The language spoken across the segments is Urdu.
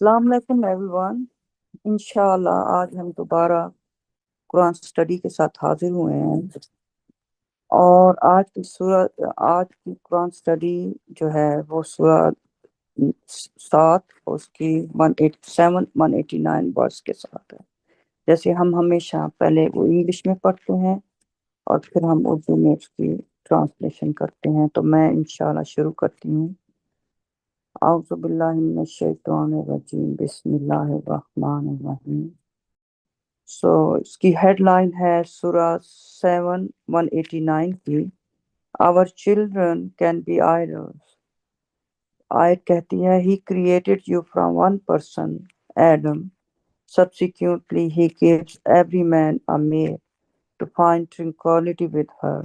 السلام علیکم ایوری ون۔ انشاءاللہ آج ہم دوبارہ قرآن اسٹڈی کے ساتھ حاضر ہوئے ہیں، اور آج کی قرآن اسٹڈی جو ہے وہ سورہ 7 اس کی 187 189 ورس کے ساتھ ہے۔ جیسے ہم ہمیشہ پہلے وہ انگلش میں پڑھتے ہیں اور پھر ہم اردو میں اس کی ٹرانسلیشن کرتے ہیں، تو میں انشاءاللہ شروع کرتی ہوں۔ اعوذ باللہ من الشیطان الرجیم، بسم اللہ الرحمن الرحیم۔ سو اس کی ہیڈ لائن ہے سورہ 7 189 کی، Our children can be idols۔ آیت کہتی ہے He created you from one person, Adam. Subsequently, he gives every man a mate to find tranquility with her.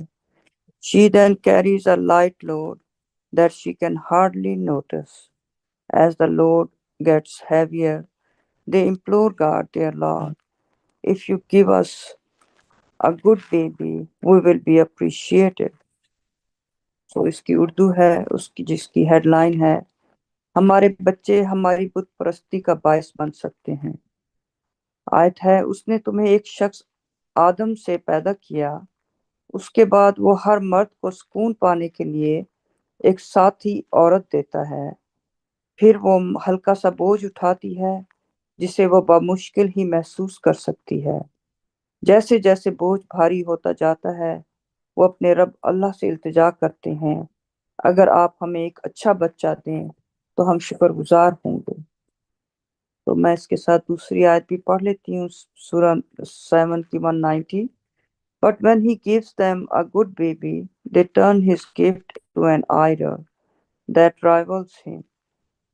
She then carries a light load that she can hardly notice. As the load gets heavier, they implore God, their Lord, if you give us a good baby, we will be appreciated۔ تو اس کی اردو ہے جس کی ہیڈ لائن ہے ہمارے بچے ہماری بت پرستی کا باعث بن سکتے ہیں۔ آیت ہے اس نے تمہیں ایک شخص آدم سے پیدا کیا، اس کے بعد وہ ہر مرد کو سکون پانے کے لیے ایک ساتھی عورت دیتا ہے، پھر وہ ہلکا سا بوجھ اٹھاتی ہے جسے وہ بمشکل ہی محسوس کر سکتی ہے۔ جیسے جیسے بوجھ بھاری ہوتا جاتا ہے وہ اپنے رب اللہ سے التجا کرتے ہیں، اگر آپ ہمیں ایک اچھا بچہ دیں تو ہم شکر گزار ہوں گے۔ تو میں اس کے ساتھ دوسری آیت بھی پڑھ لیتی ہوں، سورہ 7 کی 190۔ But when he gives them a good baby, they turn his gift to an idol that rivals him.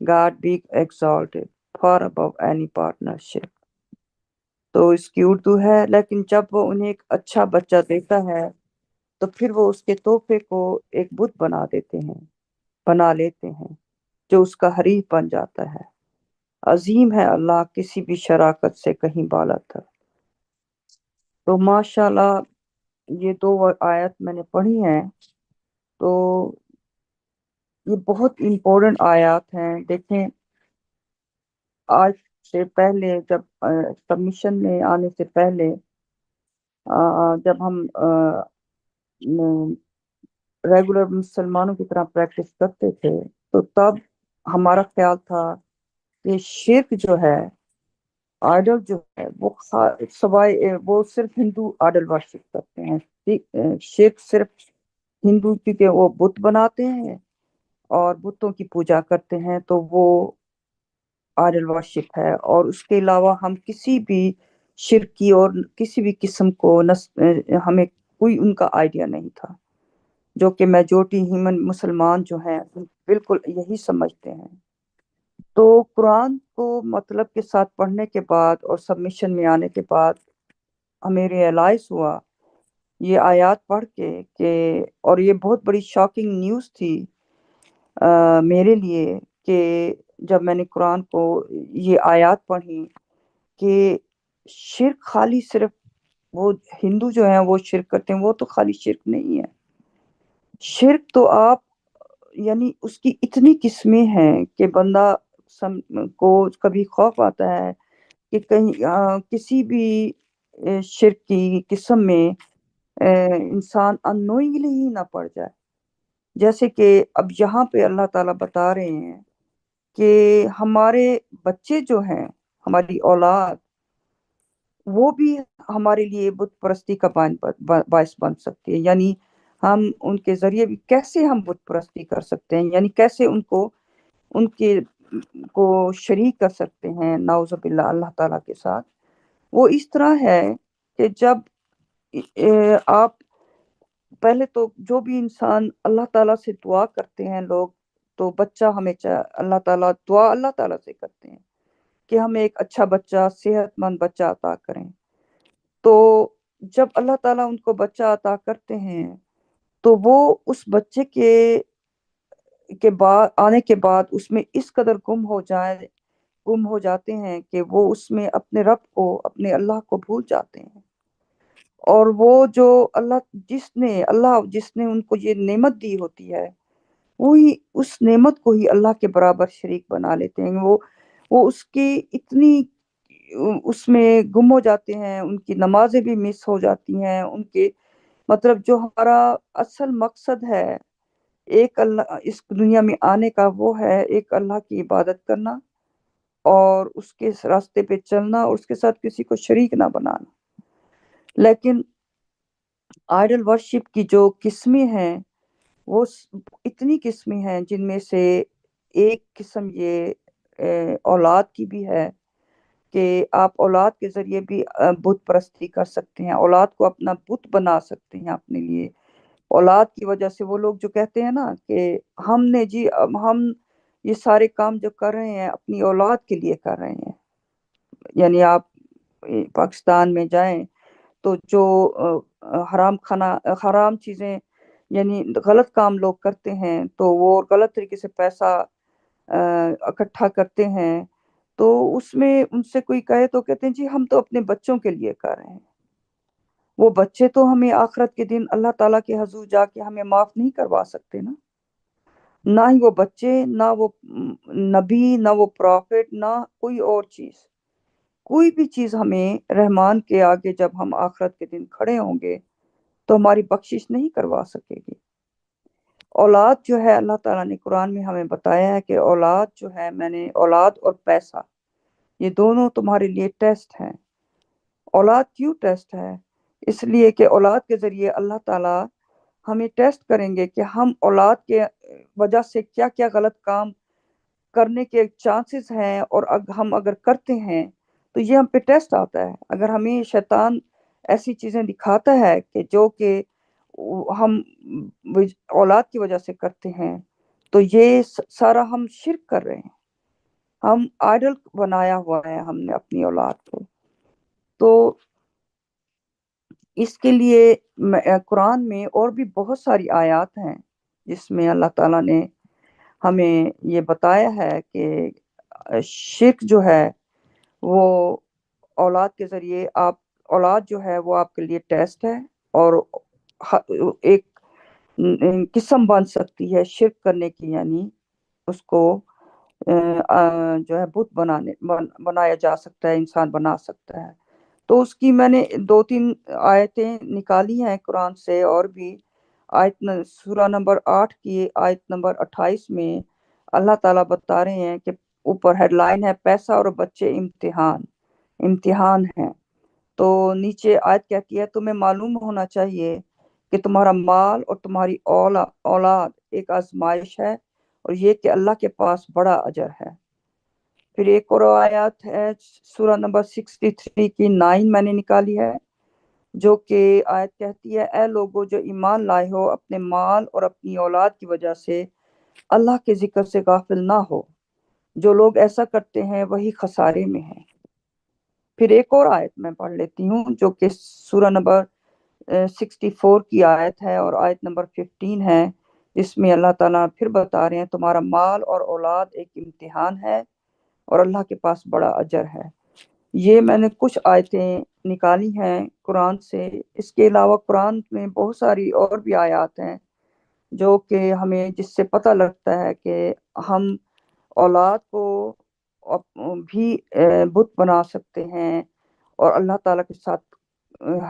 God be exalted far above any partnership۔ تو اس کی اردو ہے لیکن جب وہ انہیں ایک اچھا بچہ دیتا ہے تو پھر وہ اس کے تحفے کو ایک بت بنا لیتے ہیں جو اس کا حریف بن جاتا ہے۔ عظیم ہے اللہ کسی بھی شراکت سے کہیں بالا تر۔ تو ماشاءاللہ یہ دو آیت میں نے پڑھی ہیں، تو یہ بہت امپورٹنٹ آیات ہیں۔ دیکھیں آج سے پہلے جب سبمیشن میں آنے سے پہلے جب ہم ریگولر مسلمانوں کی طرح پریکٹس کرتے تھے تو تب ہمارا خیال تھا کہ شرک جو ہے، آئیڈل جو ہے، وہ سوائے وہ صرف ہندو آئیڈل ورشپ کرتے ہیں۔ شرک صرف ہندو کیونکہ وہ بت بناتے ہیں اور بتوں کی پوجا کرتے ہیں تو وہ آئیڈل ورشپ ہے، اور اس کے علاوہ ہم کسی بھی شرک کی اور کسی بھی قسم کو ہمیں کوئی ان کا آئیڈیا نہیں تھا، جو کہ میجورٹی ہیومن مسلمان جو ہیں بالکل یہی سمجھتے ہیں۔ تو قرآن کو مطلب کے ساتھ پڑھنے کے بعد اور سبمیشن میں آنے کے بعد ہمیں ریئلائز ہوا یہ آیات پڑھ کے کہ، اور یہ بہت بڑی شاکنگ نیوز تھی میرے لیے کہ جب میں نے قرآن کو یہ آیات پڑھی کہ شرک خالی صرف وہ ہندو جو ہیں وہ شرک کرتے ہیں، وہ تو خالی شرک نہیں ہے۔ شرک تو آپ یعنی اس کی اتنی قسمیں ہیں کہ بندہ کو کبھی خوف آتا ہے کہ کہیں کسی بھی شرک کی قسم میں انسان اننوئنگلی ہی نہ پڑ جائے۔ جیسے کہ اب یہاں پہ اللہ تعالیٰ بتا رہے ہیں کہ ہمارے بچے جو ہیں، ہماری اولاد، وہ بھی ہمارے لیے بت پرستی کا باعث بن سکتی ہے۔ یعنی ہم ان کے ذریعے بھی کیسے ہم بت پرستی کر سکتے ہیں، یعنی کیسے ان کے کو شریک کر سکتے ہیں نعوذ باللہ اللہ تعالیٰ کے ساتھ۔ وہ اس طرح ہے کہ جب آپ پہلے تو جو بھی انسان اللہ تعالیٰ سے دعا کرتے ہیں لوگ، تو بچہ ہمیشہ اللہ تعالیٰ سے کرتے ہیں کہ ہمیں ایک اچھا بچہ، صحت مند بچہ عطا کریں۔ تو جب اللہ تعالیٰ ان کو بچہ عطا کرتے ہیں تو وہ اس بچے کے بعد آنے کے بعد اس میں اس قدر گم ہو جاتے ہیں کہ وہ اس میں اپنے رب کو، اپنے اللہ کو بھول جاتے ہیں، اور وہ جو جس نے ان کو یہ نعمت دی ہوتی ہے وہی اس نعمت کو ہی اللہ کے برابر شریک بنا لیتے ہیں۔ وہ اس کی اتنی اس میں گم ہو جاتے ہیں، ان کی نمازیں بھی مس ہو جاتی ہیں، ان کے مطلب جو ہمارا اصل مقصد ہے ایک اللہ اس دنیا میں آنے کا، وہ ہے ایک اللہ کی عبادت کرنا اور اس کے راستے پہ چلنا اور اس کے ساتھ کسی کو شریک نہ بنانا۔ لیکن آئیڈل ورشپ کی جو قسمیں ہیں وہ اتنی قسمیں ہیں، جن میں سے ایک قسم یہ اولاد کی بھی ہے کہ آپ اولاد کے ذریعے بھی بت پرستی کر سکتے ہیں، اولاد کو اپنا بت بنا سکتے ہیں اپنے لیے۔ اولاد کی وجہ سے وہ لوگ جو کہتے ہیں نا کہ ہم نے جی ہم یہ سارے کام جو کر رہے ہیں اپنی اولاد کے لیے کر رہے ہیں، یعنی آپ پاکستان میں جائیں تو جو حرام چیزیں یعنی غلط کام لوگ کرتے ہیں تو وہ غلط طریقے سے پیسہ اکٹھا کرتے ہیں، تو اس میں ان سے کوئی کہے تو کہتے ہیں جی ہم تو اپنے بچوں کے لیے کر رہے ہیں۔ وہ بچے تو ہمیں آخرت کے دن اللہ تعالیٰ کے حضور جا کے ہمیں معاف نہیں کروا سکتے نا، نہ ہی وہ بچے، نہ وہ نبی، نہ وہ پروفٹ، نہ کوئی اور چیز، کوئی بھی چیز ہمیں رحمان کے آگے جب ہم آخرت کے دن کھڑے ہوں گے تو ہماری بخشش نہیں کروا سکے گی۔ اولاد جو ہے اللہ تعالیٰ نے قرآن میں ہمیں بتایا ہے کہ اولاد جو ہے، میں نے اولاد اور پیسہ یہ دونوں تمہارے لیے ٹیسٹ ہیں۔ اولاد کیوں ٹیسٹ ہے؟ اس لیے کہ اولاد کے ذریعے اللہ تعالیٰ ہمیں ٹیسٹ کریں گے کہ ہم اولاد کے وجہ سے کیا کیا غلط کام کرنے کے چانسز ہیں، اور ہم اگر کرتے ہیں تو یہ ہم پہ ٹیسٹ آتا ہے۔ اگر ہمیں شیطان ایسی چیزیں دکھاتا ہے کہ جو کہ ہم اولاد کی وجہ سے کرتے ہیں تو یہ سارا ہم شرک کر رہے ہیں، ہم آئیڈل بنایا ہوا ہے ہم نے اپنی اولاد کو۔ تو اس کے لیے قرآن میں اور بھی بہت ساری آیات ہیں جس میں اللہ تعالیٰ نے ہمیں یہ بتایا ہے کہ شرک جو ہے وہ اولاد کے ذریعے اولاد جو ہے وہ آپ کے لیے ٹیسٹ ہے، اور ایک قسم بن سکتی ہے شرک کرنے کی، یعنی اس کو جو ہے بت بنایا جا سکتا ہے، انسان بنا سکتا ہے۔ تو اس کی میں نے 2-3 آیتیں نکالی ہیں قرآن سے، اور بھی سورہ نمبر 8 کی آیت نمبر 28 میں اللہ تعالیٰ بتا رہے ہیں کہ اوپر ہیڈ لائن ہے پیسہ اور بچے امتحان ہیں، تو نیچے آیت کہتی ہے تمہیں معلوم ہونا چاہیے کہ تمہارا مال اور تمہاری اولاد ایک آزمائش ہے، اور یہ کہ اللہ کے پاس بڑا اجر ہے۔ پھر ایک اور آیات ہے سورہ نمبر 63 کی 9 میں نے نکالی ہے، جو کہ آیت کہتی ہے اے لوگو جو ایمان لائے ہو، اپنے مال اور اپنی اولاد کی وجہ سے اللہ کے ذکر سے غافل نہ ہو، جو لوگ ایسا کرتے ہیں وہی خسارے میں ہیں۔ پھر ایک اور آیت میں پڑھ لیتی ہوں جو کہ سورہ نمبر 64 کی آیت ہے اور آیت نمبر 15 ہے، جس میں اللہ تعالیٰ پھر بتا رہے ہیں تمہارا مال اور اولاد ایک امتحان ہے اور اللہ کے پاس بڑا اجر ہے۔ یہ میں نے کچھ آیتیں نکالی ہیں قرآن سے، اس کے علاوہ قرآن میں بہت ساری اور بھی آیات ہیں جو کہ ہمیں جس سے پتہ لگتا ہے کہ ہم اولاد کو بھی بت بنا سکتے ہیں اور اللہ تعالیٰ کے ساتھ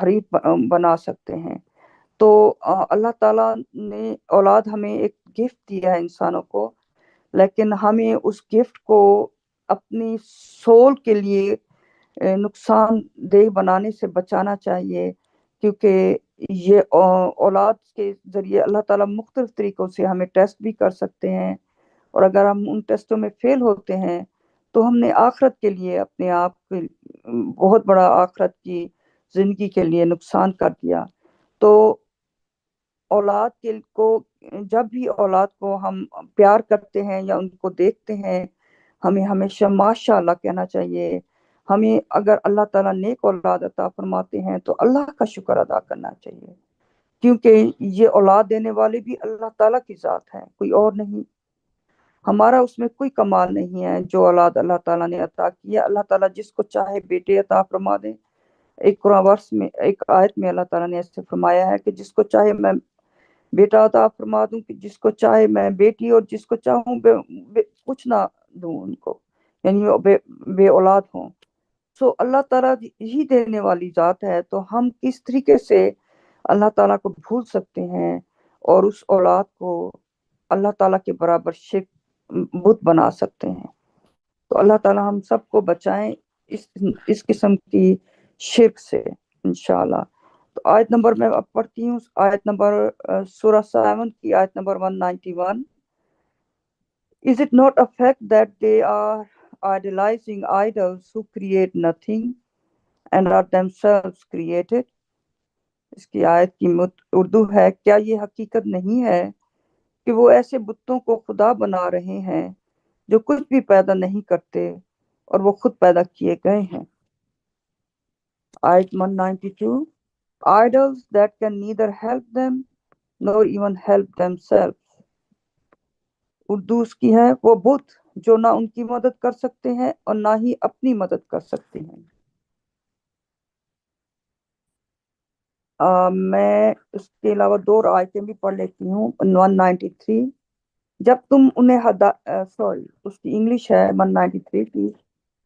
حریف بنا سکتے ہیں۔ تو اللہ تعالیٰ نے اولاد ہمیں ایک گفٹ دیا ہے انسانوں کو، لیکن ہمیں اس گفٹ کو اپنی سول کے لیے نقصان دہ بنانے سے بچانا چاہیے، کیونکہ یہ اولاد کے ذریعے اللہ تعالیٰ مختلف طریقوں سے ہمیں ٹیسٹ بھی کر سکتے ہیں، اور اگر ہم ان ٹیسٹوں میں فیل ہوتے ہیں تو ہم نے آخرت کے لیے اپنے آپ کے بہت بڑا آخرت کی زندگی کے لیے نقصان کر دیا۔ تو اولاد کو جب بھی اولاد کو ہم پیار کرتے ہیں یا ان کو دیکھتے ہیں، ہمیں ہمیشہ ماشاء اللہ کہنا چاہیے۔ ہمیں اگر اللہ تعالیٰ نیک اولاد عطا فرماتے ہیں تو اللہ کا شکر ادا کرنا چاہیے، کیونکہ یہ اولاد دینے والے بھی اللہ تعالیٰ کی ذات ہے، کوئی اور نہیں۔ ہمارا اس میں کوئی کمال نہیں ہے جو اولاد اللہ تعالیٰ نے عطا کیا۔ اللہ تعالیٰ جس کو چاہے بیٹے عطا فرما دے۔ ایک قرآن ورس میں ایک آیت میں اللہ تعالیٰ نے ایسے فرمایا ہے کہ جس کو چاہے میں بیٹا عطا فرما دوں، کہ جس کو چاہے میں بیٹی، اور جس کو چاہوں کچھ نہ دوں ان کو، یعنی وہ بے اولاد ہوں. سو اللہ تعالیٰ ہی دینے والی ذات ہے، تو ہم کس طریقے سے اللہ تعالیٰ کو بھول سکتے ہیں اور اس اولاد کو اللہ تعالیٰ کے برابر شرک بت بنا سکتے ہیں. تو اللہ تعالیٰ ہم سب کو بچائیں اس قسم کی شرک سے انشاءاللہ. تو آیت نمبر میں اب پڑھتی ہوں، آیت نمبر سورہ 7 کی آیت number 191. Is it not a fact that they are idolizing idols who create nothing and are themselves created؟ اس کی آیت کی اردو ہے، کیا یہ حقیقت نہیں ہے کہ وہ ایسے بتوں کو خدا بنا رہے ہیں جو کچھ بھی پیدا نہیں کرتے اور وہ خود پیدا کیے گئے ہیں. آیت 192. Idols that can neither help them nor even help themselves. Urdu اس کی ہے، وہ بت جو نہ ان کی مدد کر سکتے ہیں اور نہ ہی اپنی مدد کر سکتے ہیں. میں اس کے علاوہ 2 آیتیں بھی پڑھ لیتی ہوں. 193. جب تم انہیں اس کی انگلش ہے 193 کی.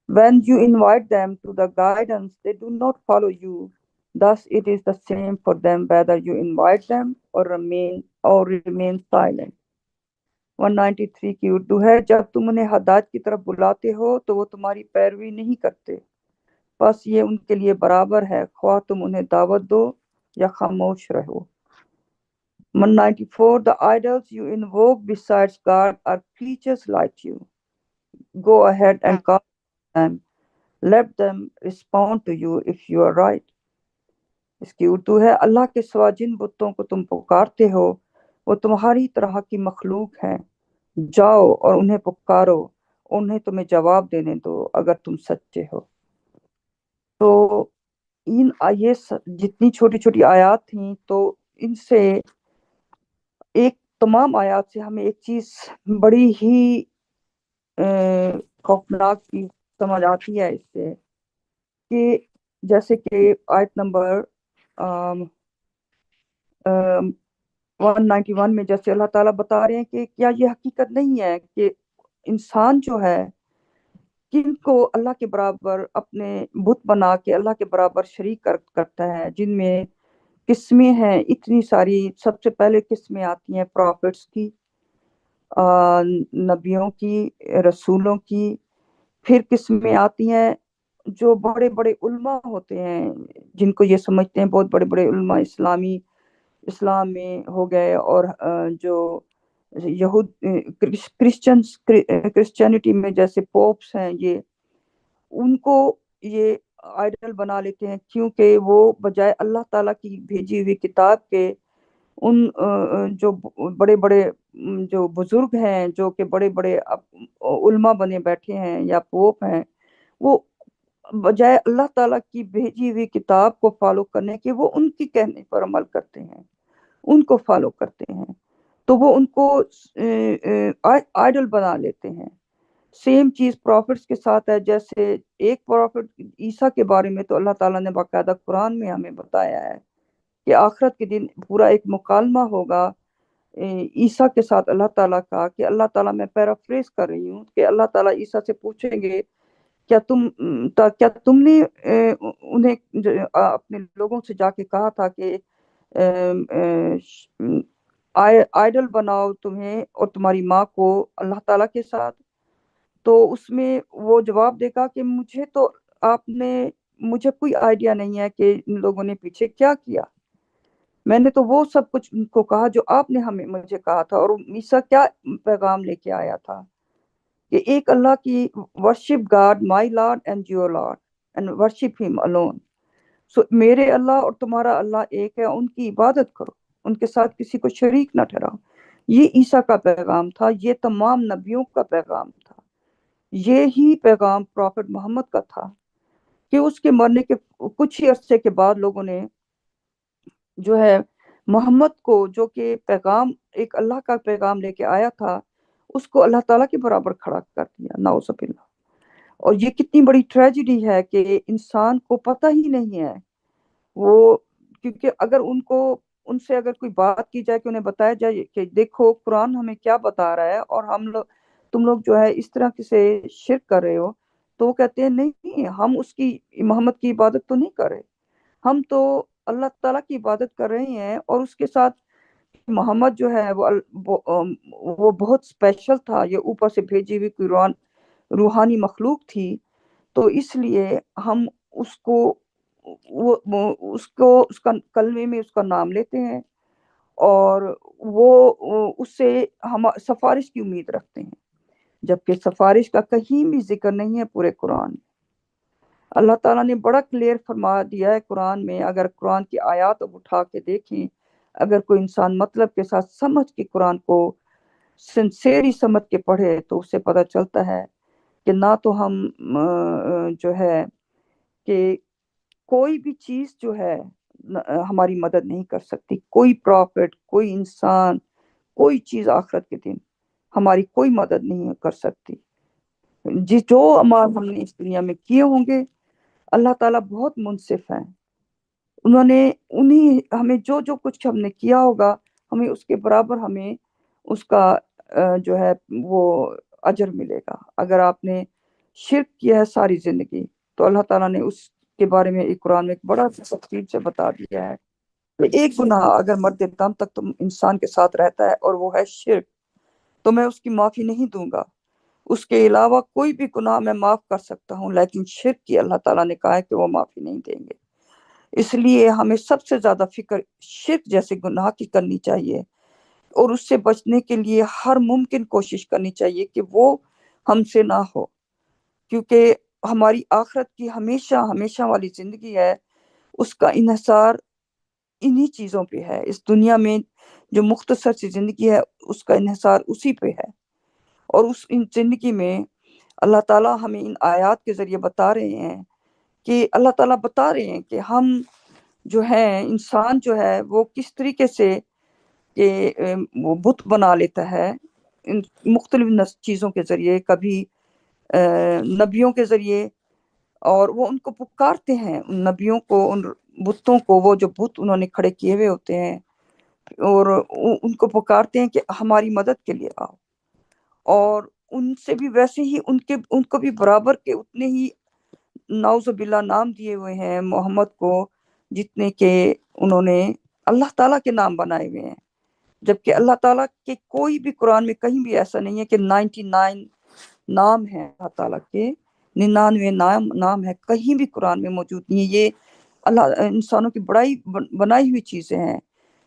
When you invite them to the guidance, they do not follow you. Thus it is the same for them whether you invite them or remain silent. 193 کی اردو ہے، جب تم انہیں ہدایت کی طرف بلاتے ہو تو وہ تمہاری پیروی نہیں کرتے، بس یہ ان کے لیے برابر ہے خواہ تم انہیں دعوت دو یا خاموش رہو. 194. The idols you invoke besides God are creatures like you. Go ahead and call them. Let them respond to you if you are right. اس کی اردو ہے، اللہ کے سوا جن بتوں کو تم پکارتے ہو وہ تمہاری طرح کی مخلوق ہیں، جاؤ اور انہیں پکارو، انہیں تمہیں جواب دینے دو اگر تم سچے ہو. تو یہ جتنی چھوٹی چھوٹی آیات تھیں، تو ان سے ایک تمام آیات سے ہمیں ایک چیز بڑی ہی خوفناک کی سمجھ آتی ہے اس سے، کہ جیسے کہ آیت نمبر 191 میں جیسے اللہ تعالیٰ بتا رہے ہیں کہ کیا یہ حقیقت نہیں ہے کہ انسان جو ہے کن کو اللہ کے برابر اپنے بت بنا کے اللہ کے برابر شریک کرتا ہے، جن میں قسمیں ہیں اتنی ساری. سب سے پہلے قسمیں آتی ہیں پروفٹس کی، نبیوں کی، رسولوں کی. پھر قسمیں آتی ہیں جو بڑے بڑے علماء ہوتے ہیں، جن کو یہ سمجھتے ہیں بہت بڑے بڑے علماء اسلام میں ہو گئے، اور جو کرسچینٹی میں جیسے پوپس ہیں، یہ ان کو یہ آئیڈل بنا لیتے ہیں، کیونکہ وہ بجائے اللہ تعالیٰ کی بھیجی ہوئی کتاب کے ان جو بڑے بڑے جو بزرگ ہیں، جو کہ بڑے بڑے علماء بنے بیٹھے ہیں یا پوپ ہیں، وہ بجائے اللہ تعالیٰ کی بھیجی ہوئی کتاب کو فالو کرنے کے وہ ان کی کہنے پر عمل کرتے ہیں، ان کو فالو کرتے ہیں، تو وہ ان کو آئیڈل بنا لیتے ہیں. سیم چیز پروفٹس کے ساتھ ہے. جیسے ایک پروفٹ عیسیٰ کے بارے میں تو اللہ تعالیٰ نے باقاعدہ قرآن میں ہمیں بتایا ہے کہ آخرت کے دن پورا ایک مکالمہ ہوگا عیسیٰ کے ساتھ اللہ تعالیٰ کا، کہ اللہ تعالیٰ، میں پیرافریز کر رہی ہوں، کہ اللہ تعالیٰ عیسیٰ سے پوچھیں گے کیا تم نے انہیں اپنے لوگوں سے جا کے کہا تھا کہ آئیڈل بناؤ تمہیں اور تمہاری ماں کو اللہ تعالیٰ کے ساتھ؟ تو اس میں وہ جواب دے گا کہ مجھے کوئی آئیڈیا نہیں ہے کہ ان لوگوں نے پیچھے کیا کیا، میں نے تو وہ سب کچھ ان کو کہا جو آپ نے مجھے کہا تھا. اور عیسیٰ کیا پیغام لے کے آیا تھا کہ ایک اللہ کی worship God my lord and your lord and worship ہم الون. سو میرے اللہ اور تمہارا اللہ ایک ہے، ان کی عبادت کرو، ان کے ساتھ کسی کو شریک نہ ٹھہراؤ. یہ عیسیٰ کا پیغام تھا، یہ تمام نبیوں کا پیغام تھا، یہی پیغام پروفٹ محمد کا تھا، کہ اس کے مرنے کے کچھ ہی عرصے کے بعد لوگوں نے جو ہے محمد کو، جو کہ پیغام ایک اللہ کا پیغام لے کے آیا تھا، اس کو اللہ تعالیٰ کے برابر کھڑا کر دیا، نعوذ باللہ. اور یہ کتنی بڑی ٹریجڈی ہے کہ انسان کو پتہ ہی نہیں ہے وہ، کیونکہ اگر ان سے اگر کوئی بات کی جائے، کہ انہیں بتایا جائے کہ دیکھو قرآن ہمیں کیا بتا رہا ہے، اور ہم لوگ تم لوگ جو ہے اس طرح سے شرک کر رہے ہو، تو وہ کہتے ہیں نہیں، ہم اس کی محمد کی عبادت تو نہیں کر رہے، ہم تو اللہ تعالیٰ کی عبادت کر رہے ہیں، اور اس کے ساتھ محمد جو ہے وہ بہت اسپیشل تھا، یہ اوپر سے بھیجی ہوئی کوئی روحانی مخلوق تھی، تو اس لیے ہم اس کو اس کا کلمے میں اس کا نام لیتے ہیں، اور اس سے ہم سفارش کی امید رکھتے ہیں، جبکہ سفارش کا کہیں بھی ذکر نہیں ہے پورے قرآن میں۔ اللہ تعالیٰ نے بڑا کلیئر فرما دیا ہے قرآن میں، اگر قرآن کی آیات اب اٹھا کے دیکھیں، اگر کوئی انسان مطلب کے ساتھ سمجھ کے قرآن کو سنسیری سمجھ کے پڑھے، تو اسے پتہ چلتا ہے کہ نہ تو ہم جو ہے کہ کوئی بھی چیز جو ہے ہماری مدد نہیں کر سکتی، کوئی پروفٹ، کوئی انسان، کوئی چیز آخرت کے دن ہماری کوئی مدد نہیں کر سکتی۔ جو اعمال ہم نے اس دنیا میں کیے ہوں گے، اللہ تعالیٰ بہت منصف ہیں، ہمیں جو کچھ ہم نے کیا ہوگا، ہمیں اس کے برابر ہمیں اس کا جو ہے وہ اجر ملے گا۔ اگر آپ نے شرک کیا ہے ساری زندگی، تو اللہ تعالیٰ نے اس کے بارے میں قرآن میں ایک بڑا تفصیل سے بتا دیا ہے کہ ایک گناہ اگر مرتے دم تک تو انسان کے ساتھ رہتا ہے، اور وہ ہے شرک، تو میں اس کی معافی نہیں دوں گا۔ اس کے علاوہ کوئی بھی گناہ میں معاف کر سکتا ہوں، لیکن شرک کی اللہ تعالیٰ نے کہا ہے کہ وہ معافی نہیں دیں گے۔ اس لیے ہمیں سب سے زیادہ فکر شرک جیسے گناہ کی کرنی چاہیے، اور اس سے بچنے کے لیے ہر ممکن کوشش کرنی چاہیے کہ وہ ہم سے نہ ہو، کیونکہ ہماری آخرت کی ہمیشہ والی زندگی ہے، اس کا انحصار انہی چیزوں پہ ہے۔ اس دنیا میں جو مختصر سی زندگی ہے، اس کا انحصار اسی پہ ہے، اور ان زندگی میں اللہ تعالیٰ ہمیں ان آیات کے ذریعے بتا رہے ہیں کہ اللہ تعالیٰ بتا رہے ہیں کہ ہم جو ہیں، انسان جو ہے وہ کس طریقے سے کہ وہ بت بنا لیتا ہے ان مختلف چیزوں کے ذریعے، کبھی نبیوں کے ذریعے، اور وہ ان کو پکارتے ہیں، ان نبیوں کو، ان بتوں کو، وہ جو بت انہوں نے کھڑے کیے ہوئے ہوتے ہیں، اور ان کو پکارتے ہیں کہ ہماری مدد کے لیے آؤ، اور ان سے بھی ویسے ہی ان کو بھی برابر کے اتنے ہی نعوذ باللہ نام دیے ہوئے ہیں محمد کو، جتنے کہ انہوں نے اللہ تعالیٰ کے نام بنائے ہوئے ہیں، جبکہ اللہ تعالیٰ کے کوئی بھی قرآن میں کہیں بھی ایسا نہیں ہے کہ 99 نام ہیں، اللہ تعالیٰ کے 99 نام ہے، کہیں بھی قرآن میں موجود نہیں ہے۔ یہ اللہ انسانوں کی بنائی ہوئی چیزیں ہیں،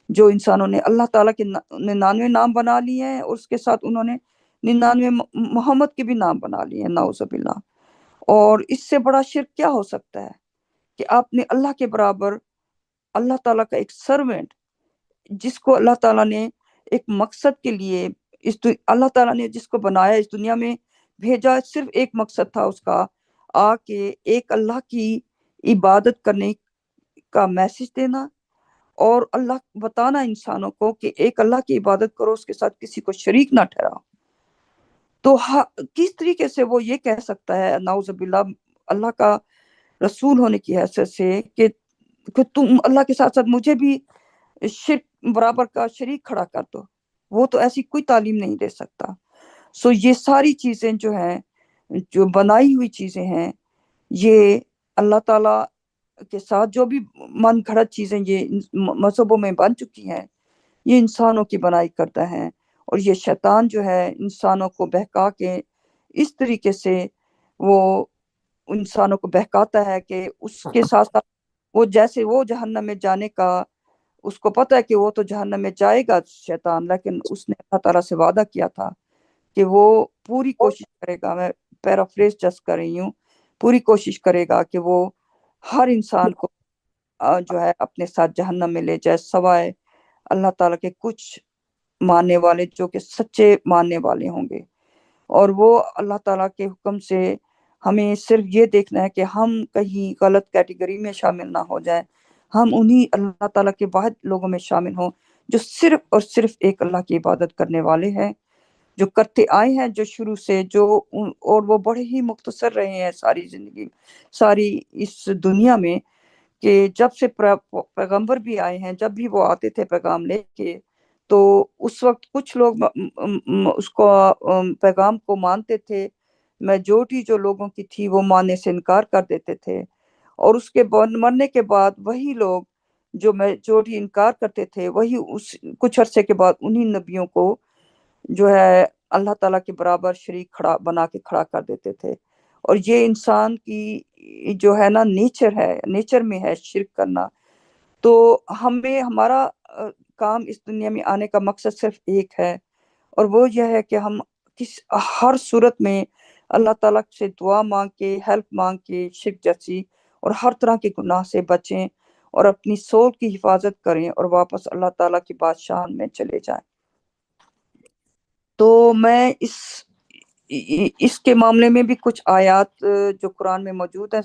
جو انسانوں نے اللہ تعالیٰ کے 99 نام بنا لیے ہیں، اور اس کے ساتھ انہوں نے 99 محمد کے بھی نام بنا لیے ہیں، نعوذ باللہ۔ اور اس سے بڑا شرک کیا ہو سکتا ہے کہ آپ نے اللہ کے برابر اللہ تعالیٰ کا ایک سرونٹ، جس کو اللہ تعالیٰ نے ایک مقصد کے لیے اللہ تعالیٰ نے جس کو بنایا، اس دنیا میں بھیجا، صرف ایک مقصد تھا اس کا، آ کے ایک اللہ کی عبادت کرنے کا میسج دینا، اور اللہ بتانا انسانوں کو کہ ایک اللہ کی عبادت کرو، اس کے ساتھ کسی کو شریک نہ ٹھہراؤ۔ تو کس طریقے سے وہ یہ کہہ سکتا ہے، نعوذ باللہ، اللہ کا رسول ہونے کی حیثیت سے، کہ تم اللہ کے ساتھ ساتھ مجھے بھی شرک برابر کا شریک کھڑا کر دو؟ وہ تو ایسی کوئی تعلیم نہیں دے سکتا۔ سو یہ ساری چیزیں جو ہیں، جو بنائی ہوئی چیزیں ہیں، یہ اللہ تعالیٰ کے ساتھ جو بھی من گھڑت چیزیں یہ مذہبوں میں بن چکی ہیں، یہ انسانوں کی بنائی کرتا ہے، اور یہ شیطان جو ہے انسانوں کو بہکا کے اس طریقے سے وہ انسانوں کو بہکاتا ہے کہ اس کے ساتھ ساتھ وہ جیسے وہ جہنم میں جانے کا اس کو پتہ ہے کہ وہ تو جہنم میں جائے گا شیطان، لیکن اس نے اللہ تعالیٰ سے وعدہ کیا تھا کہ وہ پوری کوشش کرے گا، میں پیرافریز جسٹ کر رہی ہوں، پوری کوشش کرے گا کہ وہ ہر انسان کو جو ہے اپنے ساتھ جہنم میں لے جائے، سوائے اللہ تعالیٰ کے کچھ ماننے والے جو کہ سچے ماننے والے ہوں گے۔ اور وہ اللہ تعالیٰ کے حکم سے ہمیں صرف یہ دیکھنا ہے کہ ہم کہیں غلط کیٹیگری میں شامل نہ ہو جائیں، ہم انہی اللہ تعالیٰ کے واحد لوگوں میں شامل ہوں جو صرف اور صرف ایک اللہ کی عبادت کرنے والے ہیں، جو کرتے آئے ہیں، جو شروع سے اور وہ بڑے ہی مختصر رہے ہیں ساری زندگی، ساری اس دنیا میں، کہ جب سے پیغمبر بھی آئے ہیں، جب بھی وہ آتے تھے پیغام لے کے، تو اس وقت کچھ لوگ اس کو پیغام کو مانتے تھے، میجورٹی جو لوگوں کی تھی وہ ماننے سے انکار کر دیتے تھے، اور اس کے مرنے کے بعد وہی لوگ جو میجورٹی انکار کرتے تھے وہی کچھ عرصے کے بعد انہی نبیوں کو جو ہے اللہ تعالیٰ کے برابر شریک بنا کے کھڑا کر دیتے تھے۔ اور یہ انسان کی جو ہے نا نیچر میں ہے شرک کرنا۔ تو ہمیں ہمارا کام اس دنیا میں آنے کا مقصد صرف ایک ہے، اور وہ یہ ہے کہ ہم ہر صورت میں اللہ تعالیٰ سے دعا مانگ کے، ہیلپ مانگ کے شرک جیسی اور ہر طرح کے گناہ سے بچیں، اور اپنی سول کی حفاظت کریں، اور واپس اللہ تعالیٰ کی بادشاہ میں چلے جائیں۔ تو میں اس کے معاملے میں بھی کچھ آیات جو قرآن میں موجود ہیں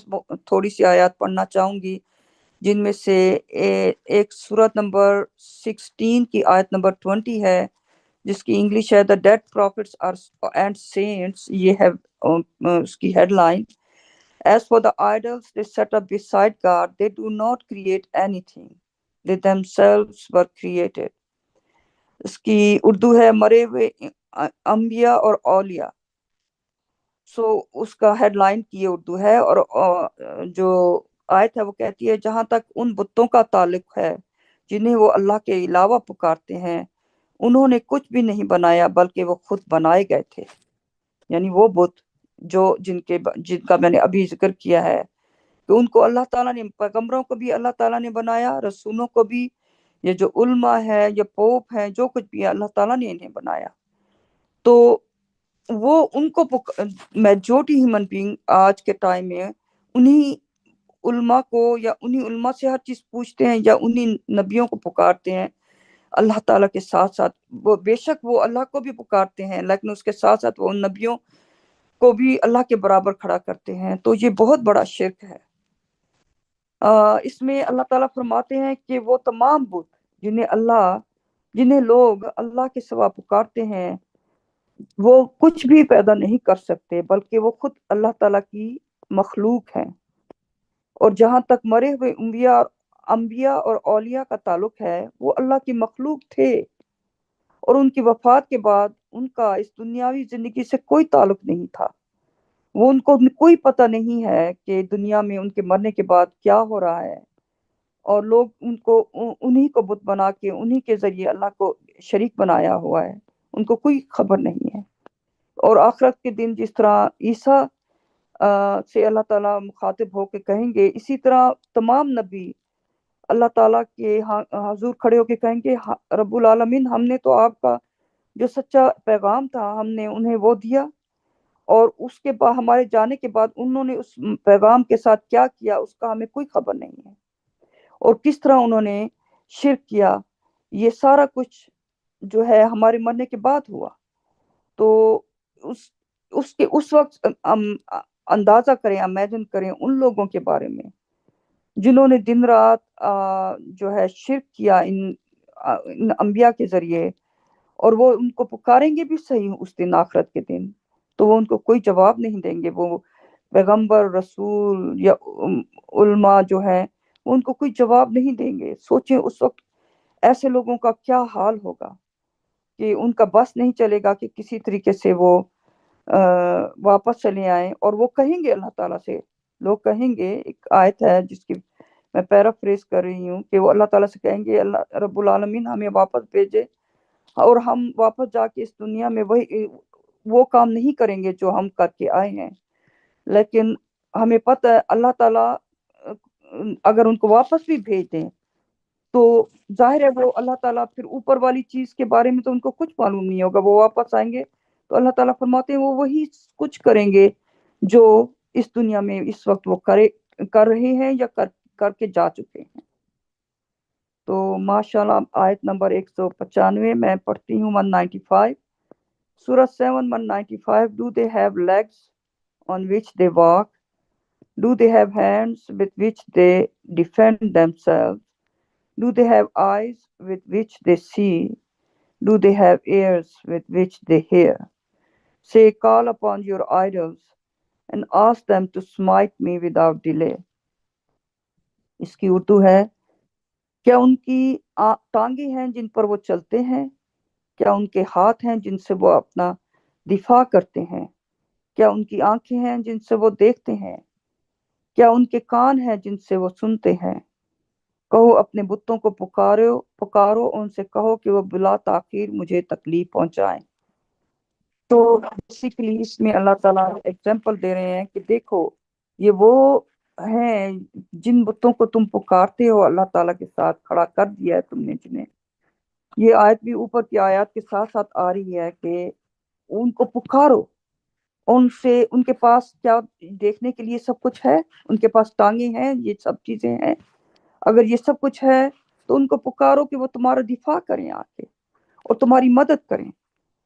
تھوڑی سی آیات پڑھنا چاہوں گی، جن میں سے ایک سورت نمبر 16 کی آیت نمبر 20 ہے، جس کی انگلش ہے The dead prophets and saints، یہ ہے اس کی headline. As for the idols they set up beside God, they do not create anything. They themselves were created. اس کی اردو ہے مرے ہوئے انبیاء اور اولیاء۔ اس کا ہیڈ لائن کی اردو ہے، اور جو آیت ہے وہ کہتی ہے جہاں تک ان بتوں کا تعلق ہے جنہیں وہ اللہ کے علاوہ پکارتے ہیں، انہوں نے کچھ بھی نہیں بنایا بلکہ وہ خود بنائے گئے تھے۔ یعنی وہ بت جن کا میں نے ابھی ذکر کیا ہے کہ ان کو اللہ تعالیٰ نے، پیغمبروں کو بھی اللہ تعالیٰ نے بنایا، رسولوں کو بھی، یہ جو علماء ہے یا پوپ ہیں، جو کچھ بھی ہے اللہ تعالیٰ نے انہیں بنایا۔ تو وہ ان کو میجورٹی ہیومن بینگ آج کے ٹائم میں انہی علماء کو یا انہی علماء سے ہر چیز پوچھتے ہیں، یا انہی نبیوں کو پکارتے ہیں اللہ تعالیٰ کے ساتھ ساتھ۔ وہ بے شک وہ اللہ کو بھی پکارتے ہیں، لیکن اس کے ساتھ ساتھ وہ ان نبیوں کو بھی اللہ کے برابر کھڑا کرتے ہیں۔ تو یہ بہت بڑا شرک ہے۔ اس میں اللہ تعالیٰ فرماتے ہیں کہ وہ تمام بت جنہیں لوگ اللہ کے سوا پکارتے ہیں، وہ کچھ بھی پیدا نہیں کر سکتے بلکہ وہ خود اللہ تعالیٰ کی مخلوق ہیں۔ اور جہاں تک مرے ہوئے انبیاء اور اولیاء کا تعلق ہے، وہ اللہ کی مخلوق تھے، اور ان کی وفات کے بعد ان کا اس دنیاوی زندگی سے کوئی تعلق نہیں تھا۔ وہ ان کو کوئی پتہ نہیں ہے کہ دنیا میں ان کے مرنے کے بعد کیا ہو رہا ہے، اور لوگ انہی کو بت بنا کے انہی کے ذریعے اللہ کو شریک بنایا ہوا ہے، ان کو کوئی خبر نہیں ہے۔ اور آخرت کے دن جس طرح عیسیٰ سے اللہ تعالیٰ مخاطب ہو کے کہیں گے، اسی طرح تمام نبی اللہ تعالیٰ کے حضور کھڑے ہو کے کہیں گے رب العالمین، ہم نے تو آپ کا جو سچا پیغام تھا ہم نے انہیں وہ دیا، اور اس کے بعد ہمارے جانے کے بعد انہوں نے اس پیغام کے ساتھ کیا کیا اس کا ہمیں کوئی خبر نہیں ہے، اور کس طرح انہوں نے شرک کیا، یہ سارا کچھ جو ہے ہمارے مرنے کے بعد ہوا۔ تو اس وقت اندازہ کریں، امیجن کریں ان لوگوں کے بارے میں جنہوں نے دن رات جو ہے شرک کیا ان انبیاء کے ذریعے، اور وہ ان کو پکاریں گے بھی صحیح اس دن آخرت کے دن، تو وہ ان کو کوئی جواب نہیں دیں گے۔ وہ پیغمبر، رسول یا علماء جو ہیں وہ ان کو کوئی جواب نہیں دیں گے۔ سوچیں اس وقت ایسے لوگوں کا کیا حال ہوگا کہ ان کا بس نہیں چلے گا کہ کسی طریقے سے وہ واپس چلے آئیں، اور وہ کہیں گے اللہ تعالیٰ سے، لوگ کہیں گے، ایک آیت ہے جس کی میں پیرافریز کر رہی ہوں کہ وہ اللہ تعالیٰ سے کہیں گے اللہ رب العالمین ہمیں واپس بھیجے، اور ہم واپس جا کے اس دنیا میں وہ کام نہیں کریں گے جو ہم کر کے آئے ہیں۔ لیکن ہمیں پتہ ہے اللہ تعالیٰ اگر ان کو واپس بھی بھیج دیں تو ظاہر ہے وہ اللہ تعالیٰ پھر اوپر والی چیز کے بارے میں تو ان کو کچھ معلوم نہیں ہوگا، وہ واپس آئیں گے تو اللہ تعالیٰ فرماتے ہیں وہ وہی کچھ کریں گے جو اس دنیا میں اس وقت وہ کر رہے ہیں یا کر کے جا چکے ہیں۔ تو ماشاءاللہ آیت نمبر 195 میں پڑھتی ہوں 195، سورہ 7 195۔ Do they have legs on which they walk? Do they have hands with which they defend themselves? Do they have eyes with which they see? Do they have ears with which they hear? Say, call upon your idols and ask them to smite me without delay. اس کی اردو ہے کیا ان کی ٹانگیں ہیں جن پر وہ چلتے ہیں؟ کیا ان کے ہاتھ ہیں جن سے وہ اپنا دفاع کرتے ہیں؟ کیا ان کی آنکھیں ہیں جن سے وہ دیکھتے ہیں؟ کیا ان کے کان ہیں جن سے وہ سنتے ہیں؟ کہو اپنے بتوں کو پکارو پکارو، ان سے کہو کہ وہ بلا تاخیر مجھے تکلیف پہنچائیں۔ تو بیسیکلی اس میں اللہ تعالیٰ ایگزامپل دے رہے ہیں کہ دیکھو یہ وہ ہیں جن بتوں کو تم پکارتے ہو، اللہ تعالیٰ کے ساتھ کھڑا کر دیا ہے تم نے جنہیں۔ یہ آیت بھی اوپر کی آیات کے ساتھ ساتھ آ رہی ہے کہ ان کو پکارو، ان کے پاس کیا دیکھنے کے لیے سب کچھ ہے، ان کے پاس ٹانگیں ہیں، یہ سب چیزیں ہیں۔ اگر یہ سب کچھ ہے تو ان کو پکارو کہ وہ تمہارا دفاع کریں آ کے اور تمہاری مدد کریں،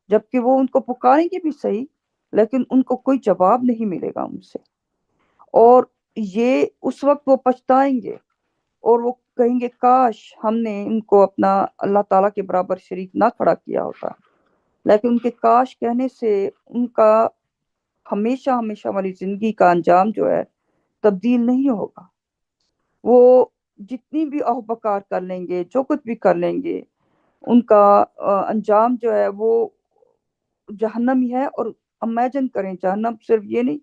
جبکہ وہ ان کو پکاریں گے بھی صحیح لیکن ان کو کوئی جواب نہیں ملے گا ان سے، اور یہ اس وقت وہ پچھتائیں گے اور وہ کہیں گے کاش ہم نے ان کو اپنا اللہ تعالیٰ کے برابر شریک نہ کھڑا کیا ہوتا۔ لیکن ان کے کاش کہنے سے ان کا ہمیشہ ہمیشہ والی زندگی کا انجام جو ہے تبدیل نہیں ہوگا۔ وہ جتنی بھی اوہ بکار کر لیں گے، جو کچھ بھی کر لیں گے، ان کا انجام جو ہے وہ جہنم ہی ہے۔ اور امیجن کریں، جہنم صرف یہ نہیں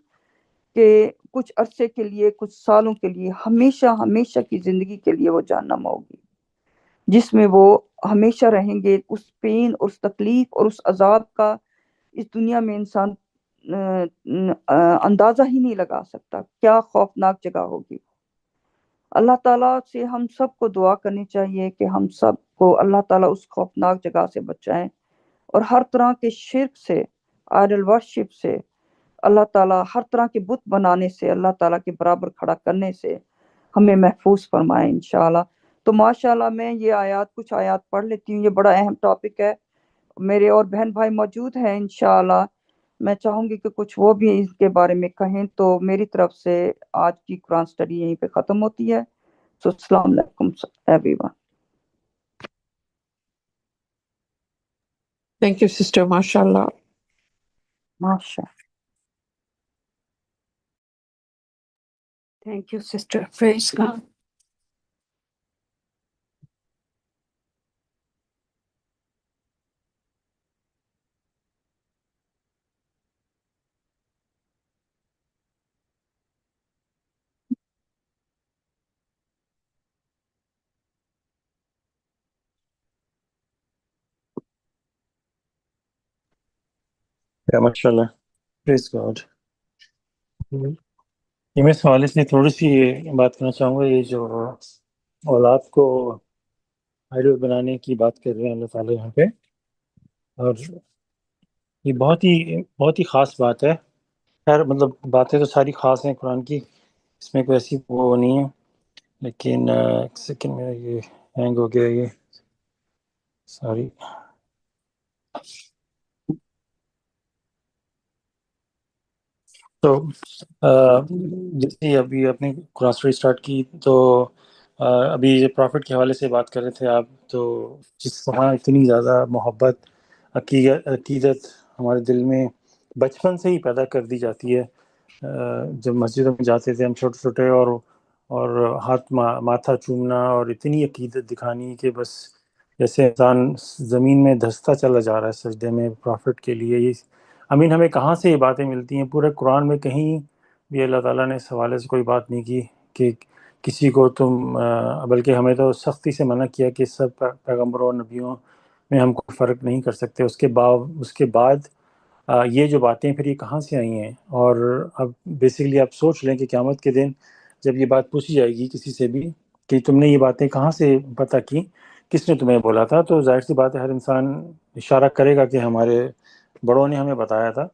کہ کچھ عرصے کے لیے، کچھ سالوں کے لیے، ہمیشہ ہمیشہ کی زندگی کے لیے وہ جہنم ہوگی، جس میں وہ ہمیشہ رہیں گے۔ اس پین اور اس تکلیف اور اس عذاب کا اس دنیا میں انسان اندازہ ہی نہیں لگا سکتا، کیا خوفناک جگہ ہوگی۔ اللہ تعالیٰ سے ہم سب کو دعا کرنی چاہیے کہ ہم سب کو اللہ تعالیٰ اس خوفناک جگہ سے بچائیں، اور ہر طرح کے شرک سے، آئیڈل ورشپ سے، اللہ تعالیٰ ہر طرح کے بت بنانے سے، اللہ تعالیٰ کے برابر کھڑا کرنے سے ہمیں محفوظ فرمائے انشاءاللہ۔ تو ماشاءاللہ میں یہ کچھ آیات پڑھ لیتی ہوں، یہ بڑا اہم ٹاپک ہے۔ میرے اور بہن بھائی موجود ہیں انشاءاللہ، میں چاہوں گی کہ کچھ وہ بھی اس کے بارے میں کہیں۔ تو میری طرف سے آج کی قرآن سٹڈی یہیں پہ ختم ہوتی ہے۔ So, السلام علیکم everyone. Thank you, sister. MashaAllah. Masha. Thank you, sister. Praise God. ماشاء اللہ، پریز گاڈ۔ یہ میں سوال اس لیے تھوڑی سی بات کرنا چاہوں گا، یہ جو اولاد کو آئیڈل بنانے کی بات کر رہے ہیں اللہ تعالیٰ یہاں پہ، اور یہ بہت ہی خاص بات ہے۔ خیر مطلب باتیں تو ساری خاص ہیں قرآن کی، اس میں کوئی ایسی وہ نہیں ہے، لیکن ایک سیکنڈ میں یہ ہینگ ہو گیا، یہ سوری۔ تو جیسے ابھی اپنے قرآن اسٹڈی اسٹارٹ کی، تو ابھی پرافٹ کے حوالے سے بات کر رہے تھے آپ، تو جس طرح اتنی زیادہ محبت، عقیدت ہمارے دل میں بچپن سے ہی پیدا کر دی جاتی ہے۔ جب مسجدوں میں جاتے تھے ہم چھوٹے چھوٹے، اور ہاتھ ماتھا چومنا اور اتنی عقیدت دکھانی کہ بس جیسے انسان زمین میں دھستا چلا جا رہا ہے سجدے میں پرافٹ کے لیے۔ یہ ہمیں کہاں سے یہ باتیں ملتی ہیں؟ پورے قرآن میں کہیں بھی اللہ تعالیٰ نے اس حوالے سے کوئی بات نہیں کی کہ کسی کو تم بلکہ ہمیں تو سختی سے منع کیا کہ سب پیغمبروں اور نبیوں میں ہم کوئی فرق نہیں کر سکتے۔ اس کے بعد یہ جو باتیں پھر یہ کہاں سے آئی ہیں؟ اور اب بیسیکلی آپ سوچ لیں کہ قیامت کے دن جب یہ بات پوچھی جائے گی کسی سے بھی کہ تم نے یہ باتیں کہاں سے پتہ کی، کس نے تمہیں بولا تھا، تو ظاہر سی بات ہے ہر انسان اشارہ کرے گا کہ ہمارے بڑوں نے ہمیں بتایا تھا۔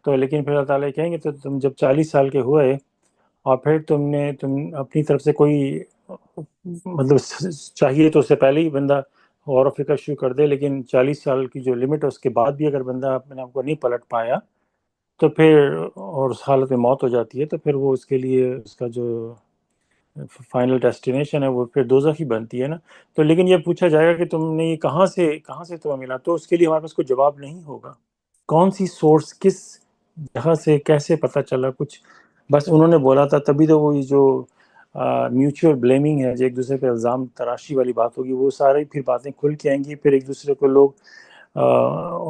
تو لیکن پھر اللہ تعالیٰ کہیں گے تو تم جب 40 سال کے ہوئے اور پھر تم اپنی طرف سے کوئی مطلب چاہیے تو اس سے پہلے ہی بندہ غور و فکر شروع کر دے، لیکن 40 سال کی جو لمٹ ہے اس کے بعد بھی اگر بندہ اپنے آپ کو نہیں پلٹ پایا تو پھر، اور اس حالت میں موت ہو جاتی ہے، تو پھر وہ اس کے لیے اس کا جو فائنل ڈیسٹینیشن ہے وہ پھر دوزخ ہی بنتی ہے نا۔ تو لیکن یہ پوچھا جائے گا کہ تم نے یہ کہاں سے تمہیں ملا، تو اس کے لیے ہمارے پاس کوئی جواب نہیں ہوگا۔ کون سی سورس، کس جگہ سے، کیسے پتہ چلا کچھ، بس انہوں نے بولا تھا، تبھی تو وہ جو میوچل بلیمنگ ہے، جو ایک دوسرے پہ الزام تراشی والی بات ہوگی، وہ ساری پھر باتیں کھل کے آئیں گی. پھر ایک دوسرے کو لوگ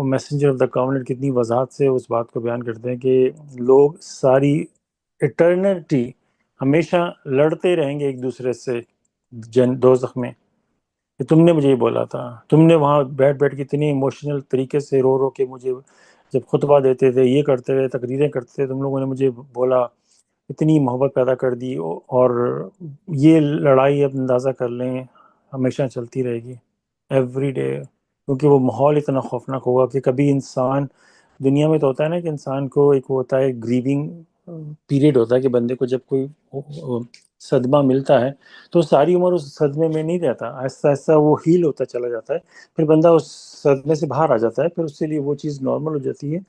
میسنجر آف دا کاونٹ کتنی وضاحت سے اس بات کو بیان کرتے ہیں کہ لوگ ساری ایٹرنٹی ہمیشہ لڑتے رہیں گے ایک دوسرے سے دوزخ میں، کہ تم نے مجھے یہ بولا تھا، تم نے وہاں بیٹھ کے اتنی ایموشنل طریقے سے رو کے مجھے جب خطبہ دیتے تھے، یہ کرتے تھے، تقریریں کرتے تھے، تم لوگوں نے مجھے بولا، اتنی محبت پیدا کر دی. اور یہ لڑائی اب اندازہ کر لیں ہمیشہ چلتی رہے گی ایوری ڈے، کیونکہ وہ ماحول اتنا خوفناک ہوگا کہ کبھی انسان، دنیا میں تو ہوتا ہے نا کہ انسان کو ایک ہوتا ہے گریونگ پیریڈ ہوتا ہے کہ بندے کو جب کوئی صدمہ ملتا ہے تو ساری عمر اس صدمے میں نہیں رہتا، آہستہ آہستہ وہ ہیل ہوتا چلا جاتا ہے، پھر بندہ اس صدمے سے باہر آ جاتا ہے، پھر اس کے لیے وہ چیز نارمل ہو جاتی ہے.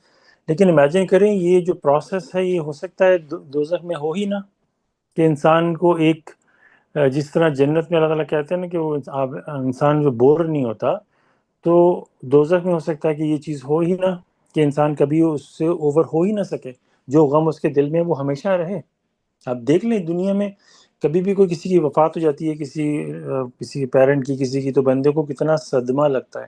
لیکن امیجن کریں یہ جو پروسیس ہے یہ ہو سکتا ہے دوزخ میں ہو ہی نہ، کہ انسان کو ایک جس طرح جنت میں اللہ تعالیٰ کہتے ہیں نا کہ وہ انسان جو بور نہیں ہوتا، تو دوزخ میں ہو سکتا ہے کہ یہ چیز ہو ہی نہ، کہ انسان کبھی اس سے اوور ہو ہی نہ سکے، جو غم اس کے دل میں وہ ہمیشہ رہے. آپ دیکھ لیں دنیا میں کبھی بھی کوئی کسی کی وفات ہو جاتی ہے، کسی پیرنٹ کی، کسی کی، تو بندے کو کتنا صدمہ لگتا ہے.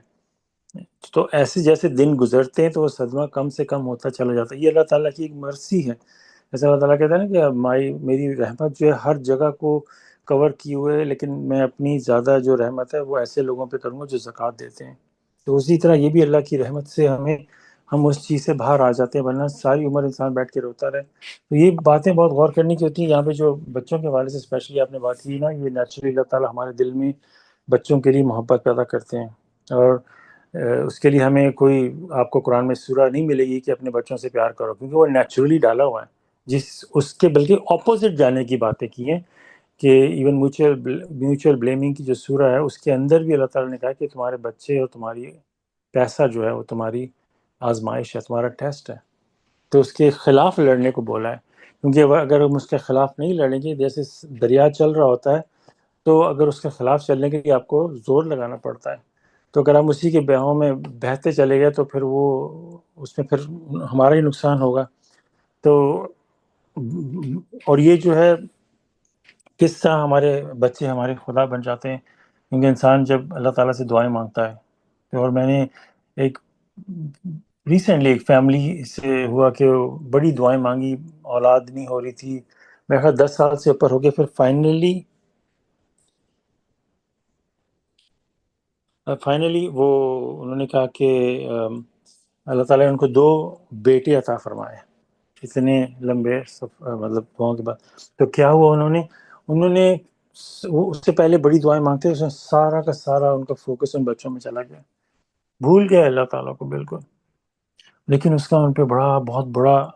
تو ایسے جیسے دن گزرتے ہیں تو وہ صدمہ کم سے کم ہوتا چلا جاتا ہے. یہ اللہ تعالیٰ کی ایک مرسی ہے. جیسے اللہ تعالیٰ کہتا ہے نا کہ میری رحمت جو ہے ہر جگہ کو کور کی ہوئے ہے، لیکن میں اپنی زیادہ جو رحمت ہے وہ ایسے لوگوں پہ کروں گا جو زکوٰۃ دیتے ہیں. تو اسی طرح یہ بھی اللہ کی رحمت سے ہم اس چیز سے باہر آ جاتے ہیں، ورنہ ساری عمر انسان بیٹھ کے روتا رہے. تو یہ باتیں بہت غور کرنے کی ہوتی ہیں. یہاں پہ جو بچوں کے حوالے سے اسپیشلی آپ نے بات کی نا، یہ نیچرلی اللہ تعالیٰ ہمارے دل میں بچوں کے لیے محبت پیدا کرتے ہیں، اور اس کے لیے ہمیں کوئی آپ کو قرآن میں سورہ نہیں ملے گی کہ اپنے بچوں سے پیار کرو، کیونکہ وہ نیچرلی ڈالا ہوا ہے. اس کے بلکہ اپوزٹ جانے کی باتیں کی ہیں کہ ایون میوچل بلیمنگ کی جو سورہ ہے اس کے اندر بھی اللہ تعالیٰ نے کہا کہ تمہارے بچے اور تمہاری پیسہ جو ہے وہ تمہاری آزمائش ہے، تمہارا ٹیسٹ ہے. تو اس کے خلاف لڑنے کو بولا ہے، کیونکہ اگر ہم اس کے خلاف نہیں لڑیں گے، جیسے دریا چل رہا ہوتا ہے تو اگر اس کے خلاف چلنے کے لیے آپ کو زور لگانا پڑتا ہے، تو اگر ہم اسی کے بہاؤ میں بہتے چلے گئے تو پھر وہ اس میں پھر ہمارا ہی نقصان ہوگا. تو اور یہ جو ہے کس طرح ہمارے بچے ہمارے خدا بن جاتے ہیں، کیونکہ انسان جب اللہ تعالیٰ سے دعائیں مانگتا ہے. اور میں نے ایک ریسنٹلی ایک فیملی سے ہوا کہ بڑی دعائیں مانگی، اولاد نہیں ہو رہی تھی، میرے خیال 10 سال سے اوپر ہو گئے. پھر فائنلی وہ انہوں نے کہا کہ اللہ تعالیٰ نے ان کو 2 بیٹے عطا فرمائے اتنے لمبے مطلب دعاؤں کے بعد. تو کیا ہوا، انہوں نے وہ اس سے پہلے بڑی دعائیں مانگتے، اس میں سارا کا سارا ان کا فوکس ان بچوں میں چلا گیا، بھول گیا اللہ تعالیٰ کو بالکل. لیکن اس کا ان پہ بہت بڑا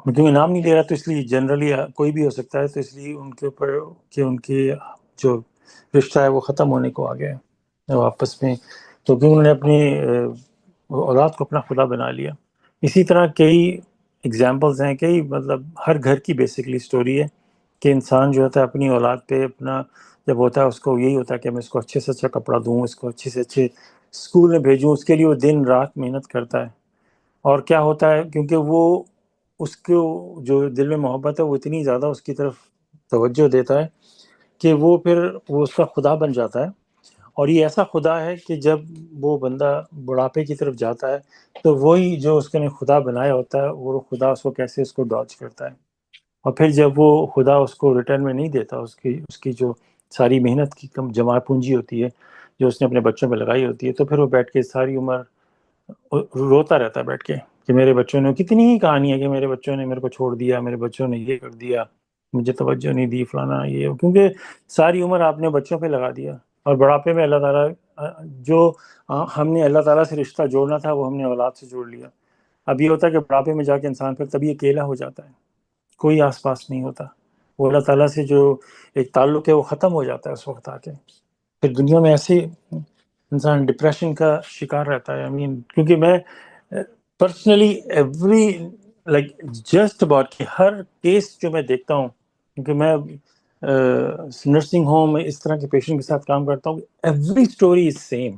کیونکہ نام نہیں لے رہا تو اس لیے جنرلی کوئی بھی ہو سکتا ہے، تو اس لیے ان کے اوپر کہ ان کے جو رشتہ ہے وہ ختم ہونے کو آ گیا آپس میں، تو کہ انہوں نے اپنی اولاد کو اپنا خدا بنا لیا. اسی طرح کئی ایگزامپلز ہیں، کئی مطلب ہر گھر کی بیسکلی سٹوری ہے کہ انسان جو ہوتا ہے اپنی اولاد پہ اپنا جب ہوتا ہے اس کو یہی ہوتا ہے کہ میں اس کو اچھے سے اچھا کپڑا دوں، اس کو اچھے سے اچھے اسکول میں بھیجوں، اس کے لیے وہ دن رات محنت کرتا ہے. اور کیا ہوتا ہے، کیونکہ وہ اس کو جو دل میں محبت ہے وہ اتنی زیادہ اس کی طرف توجہ دیتا ہے کہ وہ پھر وہ اس کا خدا بن جاتا ہے. اور یہ ایسا خدا ہے کہ جب وہ بندہ بڑھاپے کی طرف جاتا ہے تو وہی جو اس نے خدا بنایا ہوتا ہے وہ خدا اس کو کیسے اس کو ڈاج کرتا ہے. اور پھر جب وہ خدا اس کو ریٹرن میں نہیں دیتا، اس کی جو ساری محنت کی کم جمع پونجی ہوتی ہے جو اس نے اپنے بچوں پہ لگائی ہوتی ہے، تو پھر وہ بیٹھ کے ساری عمر روتا رہتا ہے بیٹھ کے کہ میرے بچوں نے، کتنی ہی کہانی ہے کہ میرے بچوں نے میرے کو چھوڑ دیا، میرے بچوں نے یہ کر دیا، مجھے توجہ نہیں دی، فلانا یہ، کیونکہ ساری عمر آپ نے بچوں پہ لگا دیا. اور بڑھاپے میں اللہ تعالیٰ جو ہم نے اللہ تعالیٰ سے رشتہ جوڑنا تھا وہ ہم نے اولاد سے جوڑ لیا. اب یہ ہوتا ہے کہ بڑھاپے میں جا کے انسان پھر تبھی اکیلا ہو جاتا ہے، کوئی آس پاس نہیں ہوتا، وہ اللہ تعالیٰ سے جو ایک تعلق ہے وہ ختم ہو جاتا ہے اس وقت آ کے. پھر دنیا میں ایسے انسان ڈپریشن کا شکار رہتا ہے. کیونکہ میں پرسنلی ایوری جسٹ اباؤٹ کہ ہر کیس جو میں دیکھتا ہوں، کیونکہ میں نرسنگ ہوم میں اس طرح کے پیشنٹ کے ساتھ کام کرتا ہوں، ایوری اسٹوری از سیم،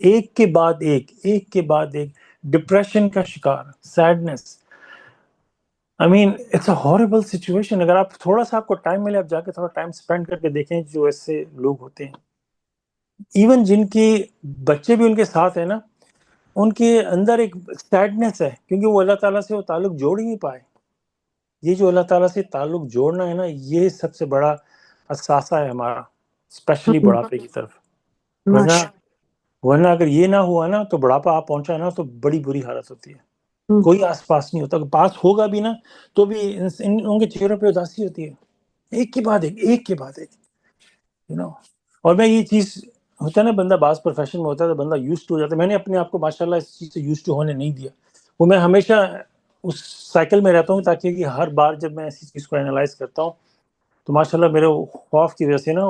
ایک کے بعد ایک ڈپریشن کا شکار، sadness. I mean, it's a horrible situation. اگر آپ تھوڑا سا آپ کو ٹائم ملے آپ جا کے تھوڑا ٹائم اسپینڈ کر کے دیکھیں جو ایسے لوگ ہوتے ہیں ایون جن کے بچے بھی ان کے ساتھ ہیں نا ان کے اندر ایک سیڈنس ہے کیونکہ وہ اللہ تعالیٰ سے وہ تعلق جوڑ ہی نہیں پائے. یہ جو اللہ تعالیٰ سے تعلق جوڑنا ہے نا یہ سب سے بڑا اثاثہ ہے ہمارا اسپیشلی بڑھاپے کی طرف. ورنہ اگر یہ نہ ہوا نا تو بڑھاپا آپ پہنچا نا تو بڑی بری حالت ہوتی ہے. کوئی آس پاس نہیں ہوتا. پاس ہوگا بھی نا تو بھی ان کے چہروں پہ اداسی ہوتی ہے ایک کے بعد ایک کے بعد ایک اور میں یہ چیز ہوتا ہے نا بندہ بعض پروفیشن میں ہوتا ہے تو بندہ یوزڈ ہو جاتا ہے. میں نے اپنے آپ کو ماشاءاللہ اس چیز سے یوزڈ ہونے نہیں دیا. وہ میں ہمیشہ اس سائیکل میں رہتا ہوں تاکہ کہ ہر بار جب میں ایسی چیز کو اینالائز کرتا ہوں تو ماشاءاللہ میرے خوف کی وجہ سے نا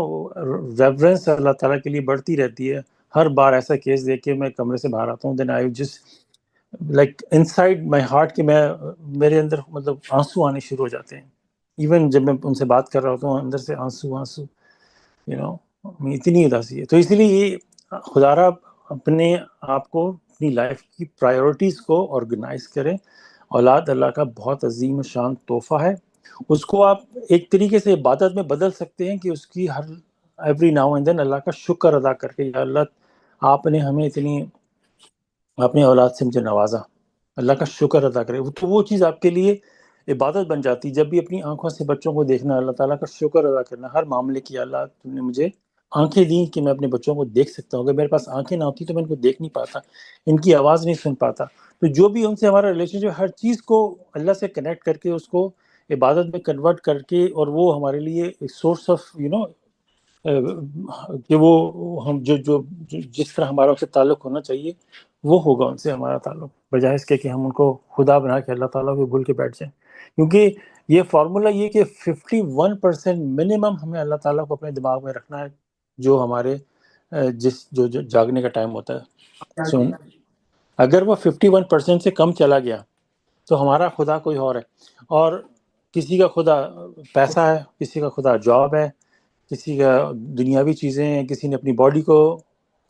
ریورنس اللہ تعالیٰ کے لیے بڑھتی رہتی ہے. ہر بار ایسا کیس دیکھ کے میں کمرے سے باہر آتا ہوں then I just like inside my heart کہ میرے اندر مطلب آنسو آنے شروع ہو جاتے ہیں. ایون جب میں ان سے بات کر رہا ہوتا ہوں اندر سے آنسو اتنی اداسی ہے. تو اسی لیے یہ خدا را اپنے آپ کو اپنی لائف کی پرائیورٹیز کو آرگنائز کریں. اولاد اللہ کا بہت عظیم شان تحفہ ہے. اس کو آپ ایک طریقے سے عبادت میں بدل سکتے ہیں کہ اس کی ہر ایوری ناؤ اینڈ دین اللہ کا شکر ادا کر کے یا اللہ آپ نے ہمیں اتنی اپنے اولاد سے مجھے نوازا اللہ کا شکر ادا کرے. تو وہ چیز آپ کے لیے عبادت بن جاتی. جب بھی اپنی آنکھوں سے بچوں کو دیکھنا اللہ تعالیٰ کا شکر ادا کرنا ہر معاملے کی. اللہ تم نے مجھے آنکھیں دیں کہ میں اپنے بچوں کو دیکھ سکتا ہوں. اگر میرے پاس آنکھیں نہ ہوتی تو میں ان کو دیکھ نہیں پاتا ان کی آواز نہیں سن پاتا. تو جو بھی ان سے ہمارا ریلیشن شپ ہر چیز کو اللہ سے کنیکٹ کر کے اس کو عبادت میں کنورٹ کر کے اور وہ ہمارے لیے ایک سورس آف کہ وہ ہم جو جس طرح ہمارا ان سے تعلق ہونا چاہیے وہ ہوگا ان سے ہمارا تعلق بجائے اس کے کہ ہم ان کو خدا بنا کے اللہ تعالیٰ کو بھول کے بیٹھ جائیں. کیونکہ یہ فارمولا یہ کہ 51% منیمم ہمیں اللہ تعالیٰ کو اپنے دماغ میں رکھنا ہے جو ہمارے جو جاگنے کا ٹائم ہوتا ہے. سو اگر وہ 51% سے کم چلا گیا تو ہمارا خدا کوئی اور ہے. اور کسی کا خدا پیسہ ہے کسی کا خدا جاب ہے کسی کا دنیاوی چیزیں ہیں کسی نے اپنی باڈی کو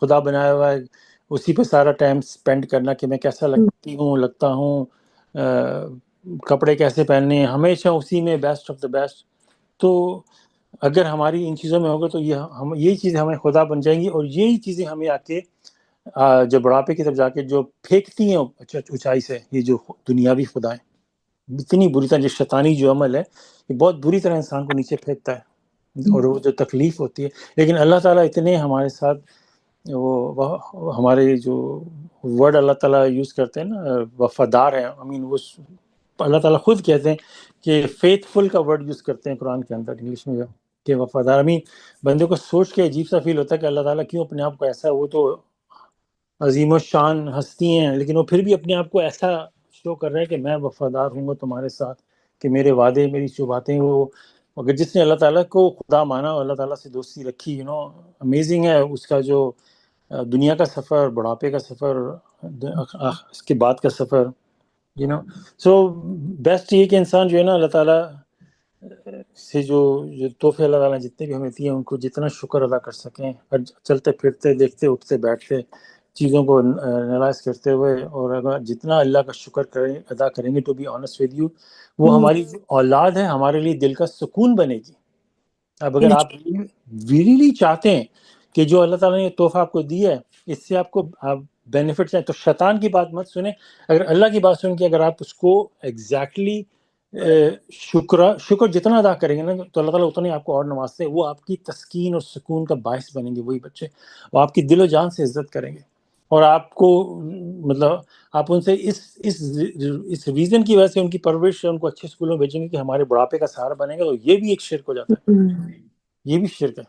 خدا بنایا ہوا ہے اسی پہ سارا ٹائم سپینڈ کرنا کہ میں کیسا لگتا ہوں کپڑے کیسے پہننے ہیں ہمیشہ اسی میں بیسٹ آف دا بیسٹ. تو اگر ہماری ان چیزوں میں ہوگا تو یہی چیزیں ہمیں خدا بن جائیں گی. اور یہی چیزیں ہمیں آ کے جب بڑھاپے کی طرف جا کے جو پھینکتی ہیں اونچائی سے یہ جو دنیاوی خدا ہیں اتنی بری طرح جو شیطانی جو عمل ہے یہ بہت بری طرح انسان کو نیچے پھینکتا ہے اور وہ جو تکلیف ہوتی ہے. لیکن اللہ تعالیٰ اتنے ہمارے ساتھ وہ ہمارے جو ورڈ اللہ تعالیٰ یوز کرتے ہیں نا وفادار ہیں. وہ اللہ تعالیٰ خود کہتے ہیں کہ فیتھ فل کا ورڈ یوز کرتے ہیں قرآن کے اندر انگلش میں کہ وفادار. بندے کو سوچ کے عجیب سا فیل ہوتا ہے کہ اللہ تعالیٰ کیوں اپنے آپ کو ایسا وہ تو عظیم و شان ہستی ہیں لیکن وہ پھر بھی اپنے آپ کو ایسا شو کر رہے ہیں کہ میں وفادار ہوں گا تمہارے ساتھ کہ میرے وعدے میری جو باتیں وہ اگر جس نے اللہ تعالیٰ کو خدا مانا اور اللہ تعالیٰ سے دوستی رکھی امیزنگ ہے اس کا جو دنیا کا سفر بڑھاپے کا سفر اس کے بعد کا سفر سو بیسٹ یہ کہ انسان جو ہے نا اللہ تعالیٰ سے جو تحفے اللہ تعالیٰ جتنے بھی ہمیں دیے ہیں ان کو جتنا شکر ادا کر سکیں چلتے پھرتے دیکھتے اٹھتے بیٹھتے چیزوں کو انالائز کرتے ہوئے اور اگر جتنا اللہ کا شکر ادا کریں گے to be honest with you وہ ہماری جو اولاد ہے ہمارے لیے دل کا سکون بنے گی. اب اگر آپ ریئلی چاہتے ہیں کہ جو اللہ تعالیٰ نے تحفہ آپ کو دیا ہے اس سے آپ کو بینیفٹ چاہیں تو شیطان کی بات مت سنیں. اگر اللہ کی بات سن کے اگر آپ اس کو ایگزیکٹلی شکر جتنا ادا کریں گے نا تو اللہ تعالیٰ اتنا ہی آپ کو اور نوازتے ہیں. وہ آپ کی تسکین اور سکون کا باعث بنیں گے. وہی بچے وہ آپ کی دل و جان سے عزت کریں گے اور آپ کو مطلب آپ ان سے اس ریزن کی وجہ سے ان کی پرورش ان کو اچھے اسکولوں میں بھیجیں گے کہ ہمارے بڑھاپے کا سہارا بنے گا. تو یہ بھی ایک شرک ہو جاتا ہے. یہ بھی شرک ہے.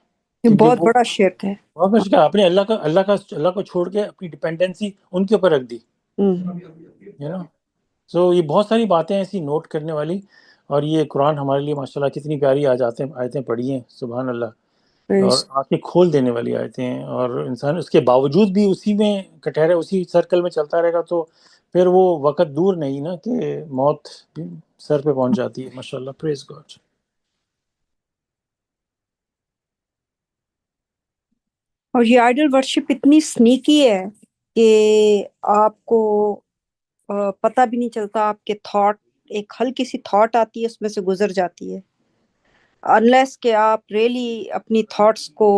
یہ بہت بڑا شرک ہے. بہت بڑا شرک ہے. آپ نے اللہ کو چھوڑ کے اپنی ڈپینڈنسی ان کے اوپر رکھ دی. سو یہ بہت ساری باتیں ایسی نوٹ کرنے والی. اور یہ قرآن ہمارے لیے ماشاءاللہ کتنی پیاری آیتیں پڑھی ہیں سبحان اللہ اور آنکھیں کھول دینے والی آیتیں ہیں. اور انسان اس کے باوجود بھی اسی میں کٹہرے اسی سرکل میں چلتا رہے گا تو پھر وہ وقت دور نہیں نا کہ موت سر پہ پہنچ جاتی ہے. ماشاءاللہ پریز گاڈ. اور یہ آئیڈل ورشپ اتنی سنیکی ہے کہ آپ کو پتہ بھی نہیں چلتا. آپ کے تھاٹ ایک ہلکی سی تھاٹ آتی ہے اس میں سے گزر جاتی ہے، انلیس کہ آپ ریئلی اپنی تھاٹس کو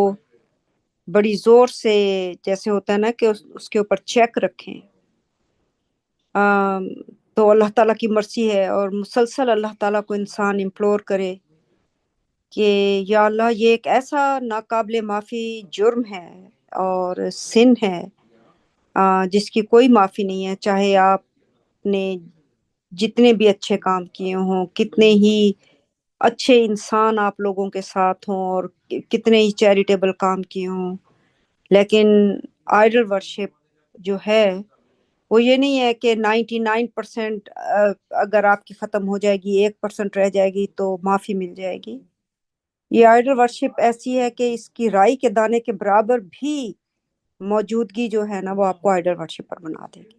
بڑی زور سے، جیسے ہوتا ہے نا کہ اس کے اوپر چیک رکھیں، تو اللہ تعالیٰ کی مرضی ہے، اور مسلسل اللہ تعالیٰ کو انسان امپلور کرے کہ یا اللہ یہ ایک ایسا ناقابل معافی جرم ہے اور سن ہے جس کی کوئی معافی نہیں ہے، چاہے آپ نے جتنے بھی اچھے کام کیے ہوں، کتنے ہی اچھے انسان آپ لوگوں کے ساتھ ہوں، اور کتنے ہی چیریٹیبل کام کیے ہوں، لیکن آئیڈل ورشپ جو ہے وہ یہ نہیں ہے کہ 99% اگر آپ کی ختم ہو جائے گی، 1% رہ جائے گی تو معافی مل جائے گی۔ یہ آئیڈل ورشپ ایسی ہے کہ اس کی رائی کے دانے کے برابر بھی موجودگی جو ہے نا وہ آپ کو آئیڈل ورشپ پر بنا دے گی۔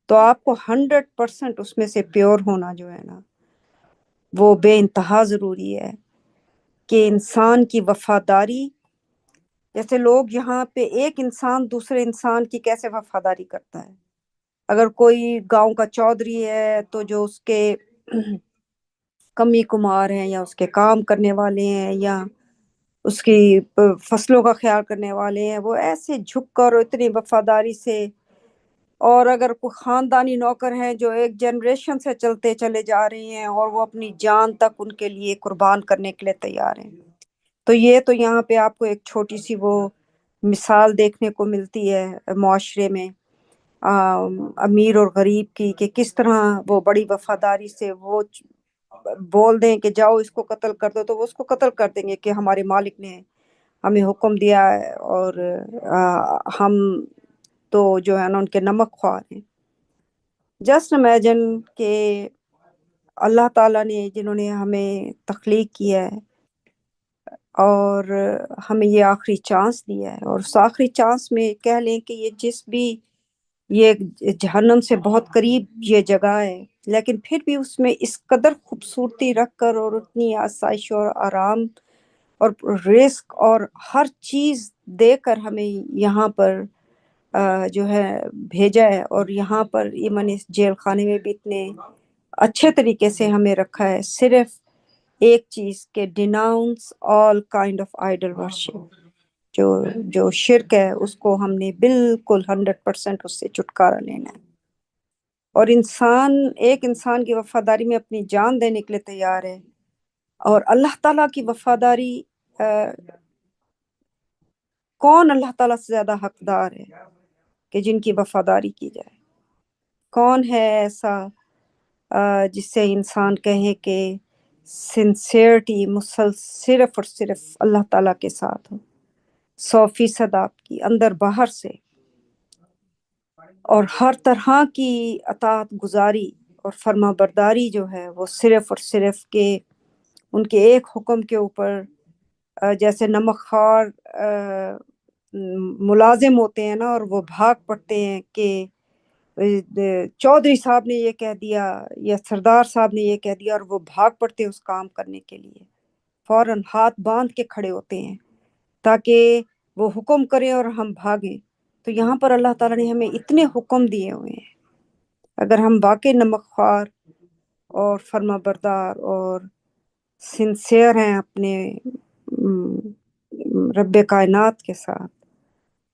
تو آپ کو 100% اس میں سے پیور ہونا جو ہے نا وہ بے انتہا ضروری ہے، کہ انسان کی وفاداری، جیسے لوگ یہاں پہ ایک انسان دوسرے انسان کی کیسے وفاداری کرتا ہے، اگر کوئی گاؤں کا چودھری ہے تو جو اس کے کمی کمار ہیں یا اس کے کام کرنے والے ہیں یا اس کی فصلوں کا خیال کرنے والے ہیں، وہ ایسے جھک کر اور اتنی وفاداری سے، اور اگر کوئی خاندانی نوکر ہیں جو ایک جنریشن سے چلتے چلے جا رہے ہیں اور وہ اپنی جان تک ان کے لیے قربان کرنے کے لیے تیار ہیں، تو یہ تو یہاں پہ آپ کو ایک چھوٹی سی وہ مثال دیکھنے کو ملتی ہے معاشرے میں امیر اور غریب کی، کہ کس طرح وہ بڑی وفاداری سے وہ بول دیں کہ جاؤ اس کو قتل کر دو، تو وہ اس کو قتل کر دیں گے کہ ہمارے مالک نے ہمیں حکم دیا ہے، اور ہم تو جو ہے نا ان کے نمک خوار ہیں۔ جسٹ امیجن کہ اللہ تعالیٰ نے جنہوں نے ہمیں تخلیق کیا ہے اور ہمیں یہ آخری چانس دیا ہے، اور اس آخری چانس میں کہہ لیں کہ یہ جس بھی یہ جہنم سے بہت قریب یہ جگہ ہے، لیکن پھر بھی اس میں اس قدر خوبصورتی رکھ کر اور اتنی آسائش اور آرام اور رزق اور ہر چیز دے کر ہمیں یہاں پر جو ہے بھیجا ہے، اور یہاں پر ایمن اس جیل خانے میں بھی اتنے اچھے طریقے سے ہمیں رکھا ہے، صرف ایک چیز کہ denounce all kind of idol worship, جو شرک ہے اس کو ہم نے بالکل 100% اس سے چھٹکارا لینا ہے، اور ایک انسان کی وفاداری میں اپنی جان دینے کے لیے تیار ہے، اور اللہ تعالیٰ کی وفاداری کون اللہ تعالیٰ سے زیادہ حقدار ہے کہ جن کی وفاداری کی جائے؟ کون ہے ایسا جس سے انسان کہے کہ سنسیئرٹی صرف اور صرف اللہ تعالیٰ کے ساتھ ہو، 100% آپ کی اندر باہر سے، اور ہر طرح کی اطاعت گزاری اور فرما برداری جو ہے وہ صرف اور صرف کہ ان کے ایک حکم کے اوپر، جیسے نمک خوار ملازم ہوتے ہیں نا اور وہ بھاگ پڑتے ہیں کہ چودھری صاحب نے یہ کہہ دیا یا سردار صاحب نے یہ کہہ دیا، اور وہ بھاگ پڑتے ہیں اس کام کرنے کے لیے، فوراً ہاتھ باندھ کے کھڑے ہوتے ہیں تاکہ وہ حکم کریں اور ہم بھاگیں۔ تو یہاں پر اللہ تعالیٰ نے ہمیں اتنے حکم دیے ہوئے ہیں، اگر ہم واقعی نمک خوار اور فرما بردار اور سنسیئر ہیں اپنے رب کائنات کے ساتھ،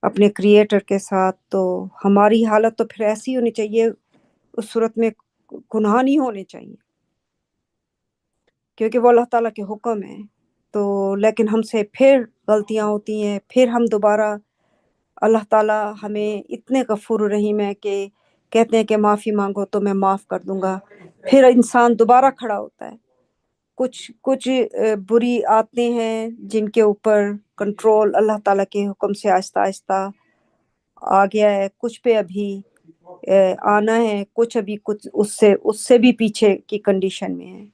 اپنے کریٹر کے ساتھ، تو ہماری حالت تو پھر ایسی ہونی چاہیے، اس صورت میں گناہ نہیں ہونے چاہیے کیونکہ وہ اللہ تعالیٰ کے حکم ہیں۔ تو لیکن ہم سے پھر غلطیاں ہوتی ہیں، پھر ہم دوبارہ، اللہ تعالیٰ ہمیں اتنے غفور رحیم ہے کہ کہتے ہیں کہ معافی مانگو تو میں معاف کر دوں گا، پھر انسان دوبارہ کھڑا ہوتا ہے۔ کچھ بری عادتیں ہیں جن کے اوپر کنٹرول اللہ تعالیٰ کے حکم سے آہستہ آہستہ آ گیا ہے، کچھ پہ ابھی آنا ہے، کچھ ابھی کچھ اس سے بھی پیچھے کی کنڈیشن میں ہے۔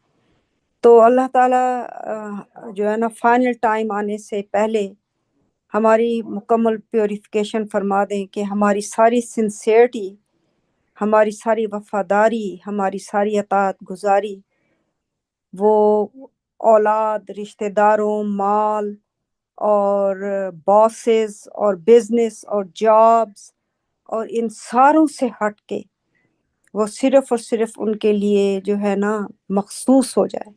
تو اللہ تعالیٰ جو ہے نا فائنل ٹائم آنے سے پہلے ہماری مکمل پیوریفیکیشن فرما دیں کہ ہماری ساری سنسیئرٹی، ہماری ساری وفاداری، ہماری ساری اطاعت گزاری، وہ اولاد، رشتہ داروں، مال اور باسز اور بزنس اور جابز اور ان ساروں سے ہٹ کے وہ صرف اور صرف ان کے لیے جو ہے نا مخصوص ہو جائے،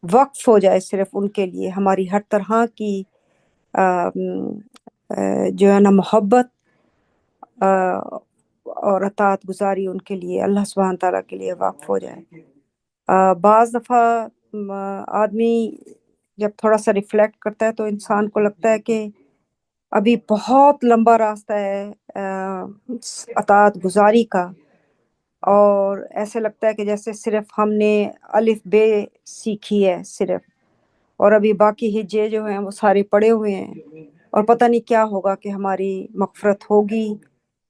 وقف ہو جائے صرف ان کے لیے. ہماری ہر طرح کی جو ہے نا محبت اور اطاعت گزاری ان کے لیے اللہ سبحانہ تعالیٰ کے لیے وقف ہو جائے. بعض دفعہ آدمی جب تھوڑا سا ریفلیکٹ کرتا ہے تو انسان کو لگتا ہے کہ ابھی بہت لمبا راستہ ہے اطاعت گزاری کا، اور ایسے لگتا ہے کہ جیسے صرف ہم نے الف بے سیکھی ہے صرف، اور ابھی باقی ہجے جو ہیں وہ سارے پڑے ہوئے ہیں، اور پتہ نہیں کیا ہوگا کہ ہماری مغفرت ہوگی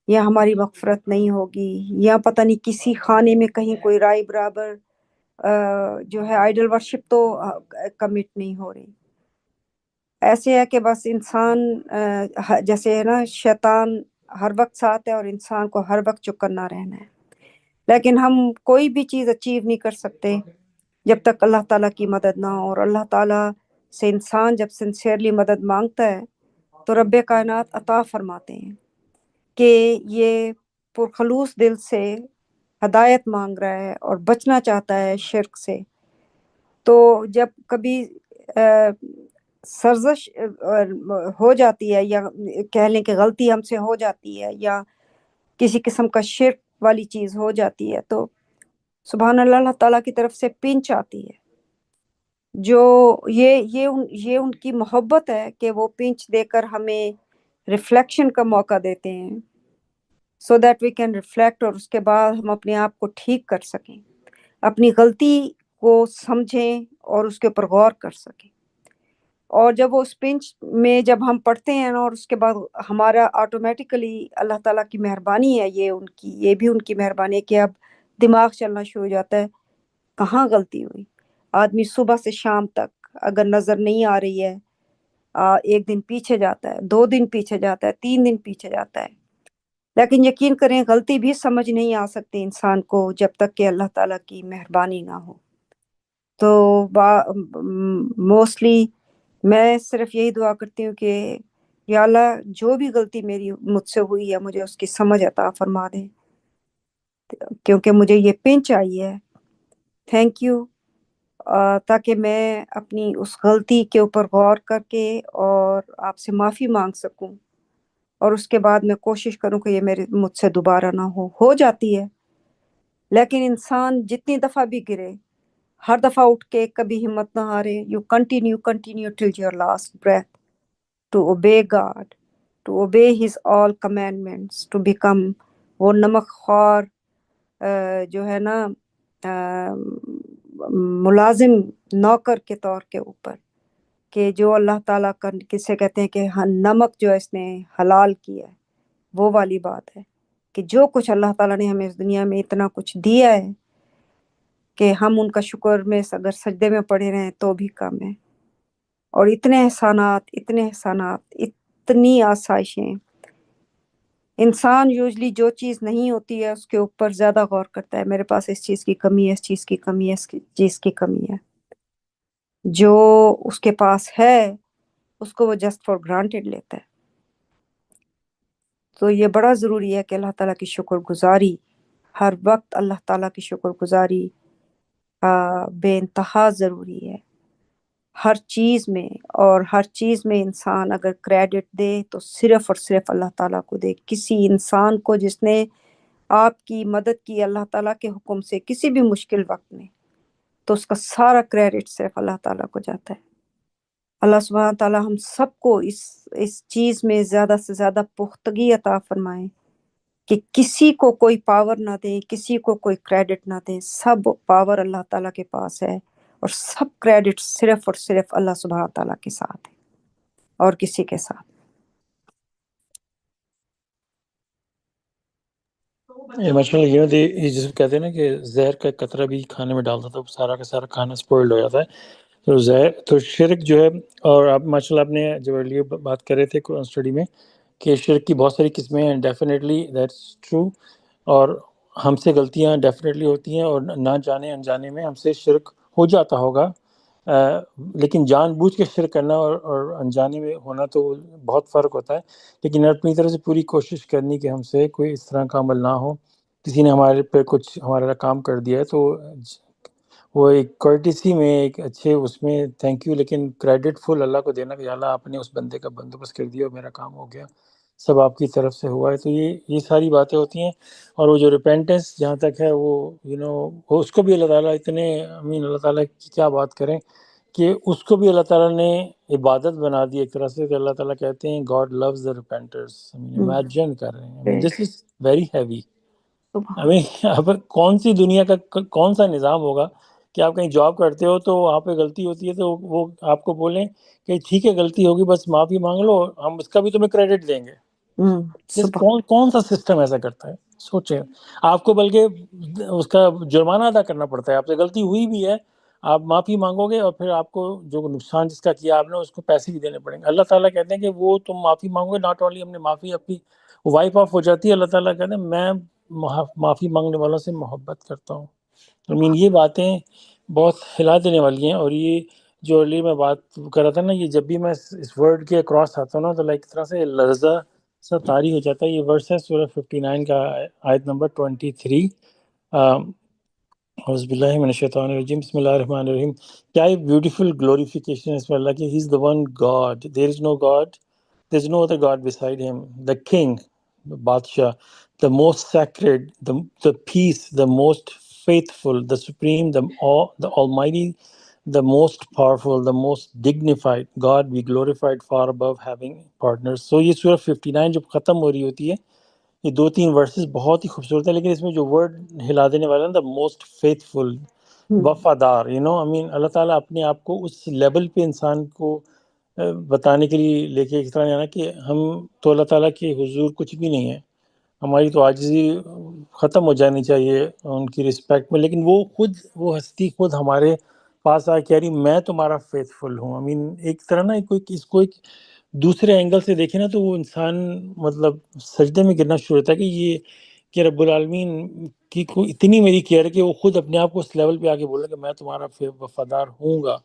یا ہماری مغفرت نہیں ہوگی، یا پتہ نہیں کسی خانے میں کہیں کوئی رائے برابر جو ہے آئیڈل ورشپ تو کمٹ نہیں ہو رہی. ایسے ہے کہ بس انسان جیسے ہے نا شیطان ہر وقت ساتھ ہے اور انسان کو ہر وقت چپ کرنا رہنا ہے، لیکن ہم کوئی بھی چیز اچیو نہیں کر سکتے جب تک اللہ تعالیٰ کی مدد نہ ہو. اور اللہ تعالیٰ سے انسان جب سنسیئرلی مدد مانگتا ہے تو رب کائنات عطا فرماتے ہیں کہ یہ پرخلوص دل سے ہدایت مانگ رہا ہے اور بچنا چاہتا ہے شرک سے. تو جب کبھی سرزش ہو جاتی ہے، یا کہہ لیں کہ غلطی ہم سے ہو جاتی ہے، یا کسی قسم کا شرک والی چیز ہو جاتی ہے، تو سبحان اللہ اللہ تعالیٰ کی طرف سے پنچ آتی ہے. جو یہ ان کی محبت ہے کہ وہ پنچ دے کر ہمیں ریفلیکشن کا موقع دیتے ہیں، so that we can reflect, اور اس کے بعد ہم اپنے آپ کو ٹھیک کر سکیں، اپنی غلطی کو سمجھیں اور اس کے اوپر غور کر سکیں. اور جب وہ اس پنچ میں جب ہم پڑھتے ہیں اور اس کے بعد ہمارا آٹومیٹیکلی اللہ تعالیٰ کی مہربانی ہے، یہ بھی ان کی مہربانی ہے کہ اب دماغ چلنا شروع ہو جاتا ہے کہاں غلطی ہوئی. آدمی صبح سے شام تک اگر نظر نہیں آ رہی ہے، ایک دن پیچھے جاتا ہے، 2 دن پیچھے جاتا ہے، 3 دن پیچھے جاتا ہے، لیکن یقین کریں غلطی بھی سمجھ نہیں آ سکتی انسان کو جب تک کہ اللہ تعالیٰ کی مہربانی نہ ہو. تو موسٹلی میں صرف یہی دعا کرتی ہوں کہ یا اللہ جو بھی غلطی مجھ سے ہوئی ہے مجھے اس کی سمجھ عطا فرما دیں، کیونکہ مجھے یہ پنچ آئی ہے. تھینک یو، تاکہ میں اپنی اس غلطی کے اوپر غور کر کے اور آپ سے معافی مانگ سکوں، اور اس کے بعد میں کوشش کروں کہ یہ مجھ سے دوبارہ نہ ہو جاتی ہے. لیکن انسان جتنی دفعہ بھی گرے ہر دفعہ اٹھ کے کبھی ہمت نہ ہارے. You continue till your last breath to obey God, to obey his all commandments, to become وہ نمک خوار جو ہے نا ملازم نوکر کے طور کے اوپر، کہ جو اللہ تعالیٰ کا کسے کہتے ہیں کہ نمک جو اس نے حلال کیا ہے، وہ والی بات ہے کہ جو کچھ اللہ تعالیٰ نے ہمیں اس دنیا میں اتنا کچھ دیا ہے کہ ہم ان کا شکر میں اگر سجدے میں پڑے رہیں تو بھی کم ہے. اور اتنے احسانات اتنی آسائشیں، انسان یوزلی جو چیز نہیں ہوتی ہے اس کے اوپر زیادہ غور کرتا ہے، میرے پاس اس چیز کی کمی ہے، اس چیز کی کمی ہے، اس چیز کی کمی ہے. جو اس کے پاس ہے اس کو وہ جسٹ فار گرانٹیڈ لیتا ہے. تو یہ بڑا ضروری ہے کہ اللہ تعالیٰ کی شکر گزاری، ہر وقت اللہ تعالیٰ کی شکر گزاری بے انتہا ضروری ہے ہر چیز میں. اور ہر چیز میں انسان اگر کریڈٹ دے تو صرف اور صرف اللہ تعالیٰ کو دے. کسی انسان کو جس نے آپ کی مدد کی اللہ تعالیٰ کے حکم سے کسی بھی مشکل وقت میں، تو اس کا سارا کریڈٹ صرف اللہ تعالیٰ کو جاتا ہے. اللہ سبحانہ تعالیٰ ہم سب کو اس چیز میں زیادہ سے زیادہ پختگی عطا فرمائیں کہ کسی کو کوئی پاور نہ دیں، کسی کو کوئی کریڈٹ نہ دیں. سب پاور اللہ تعالیٰ کے پاس ہے اور سب کریڈٹ صرف اور صرف اللہ سبحانہ تعالیٰ کے ساتھ ہے اور کسی کے ساتھ. یہ جسے کہتے ہیں نا کہ زہر کا قطرہ بھی کھانے میں ڈالتا تو سارا کا سارا کھانا سپوائلڈ ہو جاتا ہے. تو تو شرک جو ہے، اور آپ ماشاء اللہ آپ نے جو ارلیے بات کر رہے تھے قرآن اسٹڈی میں کہ شرک کی بہت ساری قسمیں ہیں، ڈیفینیٹلی دیٹس ٹرو. اور ہم سے غلطیاں ڈیفینیٹلی ہوتی ہیں، اور نہ جانے انجانے میں ہم سے شرک ہو جاتا ہوگا. لیکن جان بوجھ کے شرک کرنا اور انجانے میں ہونا تو بہت فرق ہوتا ہے. لیکن اپنی طرف سے پوری کوشش کرنی کہ ہم سے کوئی اس طرح کا عمل نہ ہو کسی نے ہمارے پہ کچھ ہمارا کام کر دیا ہے تو وہ ایک کرٹیسی میں ایک اچھے اس میں تھینک یو، لیکن کریڈٹ فل اللہ کو دینا کہ اللہ آپ نے اس بندے کا بندوبست کر دیا اور میرا کام ہو گیا، سب آپ کی طرف سے ہوا ہے. تو یہ ساری باتیں ہوتی ہیں. اور وہ جو ریپینٹنس جہاں تک ہے وہ وہ اس کو بھی اللہ تعالیٰ اتنے اللہ تعالیٰ کی کیا بات کریں کہ اس کو بھی اللہ تعالیٰ نے عبادت بنا دی ایک طرح سے، کہ اللہ تعالیٰ کہتے ہیں گاڈ لوز دا ریپینٹرس. امیجن کر رہے ہیں، دس از ویری ہیوی. اب کون سی دنیا کا کون سا نظام ہوگا کہ آپ کہیں جاب کرتے ہو تو وہاں پہ غلطی ہوتی ہے تو وہ آپ کو بولیں کہ ٹھیک ہے غلطی ہوگی بس معافی مانگ لو، ہم اس کا بھی تمہیں کریڈٹ دیں گے. کون سا سسٹم ایسا کرتا ہے؟ سوچیں آپ کو بلکہ اس کا جرمانہ ادا کرنا پڑتا ہے. آپ سے غلطی ہوئی بھی ہے، آپ معافی مانگو گے اور پھر آپ کو جو نقصان جس کا کیا آپ نے اس کو پیسے بھی دینے پڑیں گے. اللہ تعالیٰ کہتے ہیں کہ وہ تم معافی مانگو گے، ناٹ اونلی ہم نے معافی اپنی وائپ آف ہو جاتی ہے. اللہ تعالیٰ کہتے ہیں میں معافی مانگنے والوں سے محبت کرتا ہوں. یہ باتیں بہت ہلا دینے والی ہیں. اور یہ جو ارلی میں بات کر رہا تھا نا، یہ جب بھی میں اس ورڈ کے اکراس آتا ہوں نا تو لائک طرح سے لرزہ سا طاری ہو جاتا ہے. یہ ورس ہے سورہ 59 کا آیت نمبر 23. اعوذ باللہ من الشیطان الرجیم، بسم اللہ الرحمن الرحیم. کیا ایک بیوٹیفل گلوریفیکیشن ہے اس میں اللہ کی. ہی از the one God, there is no God, there is no other God beside him, the king, the بادشاہ, the most sacred, the peace, the most faithful, the supreme, the almighty, the most powerful, the most dignified God be glorified far above having partners. So یہ سورہ 59 جب ختم ہو رہی ہوتی ہے، یہ 2-3 ورسز بہت ہی خوبصورت ہے، لیکن اس میں جو ورڈ ہلا دینے والا ہے دا موسٹ فیتھفل، وفادار. اللہ تعالیٰ اپنے آپ کو اس لیول پہ انسان کو بتانے کے لیے لے کے اس طرح جانا کہ ہم تو اللہ تعالیٰ کے حضور کچھ بھی نہیں ہے. ہماری تو عاجزی ختم ہو جانی چاہیے ان کی رسپیکٹ میں، لیکن وہ ہستی خود ہمارے پاس آ کہہ رہی میں تمہارا فیتھفل ہوں. ایک طرح نا اس کو ایک دوسرے اینگل سے دیکھیں نا تو وہ انسان مطلب سجدے میں گرنا شروع ہوتا ہے کہ رب العالمین کی کوئی اتنی میری کیئر ہے کہ وہ خود اپنے آپ کو اس لیول پہ آ کے بولے کہ میں تمہارا وفادار ہوں گا.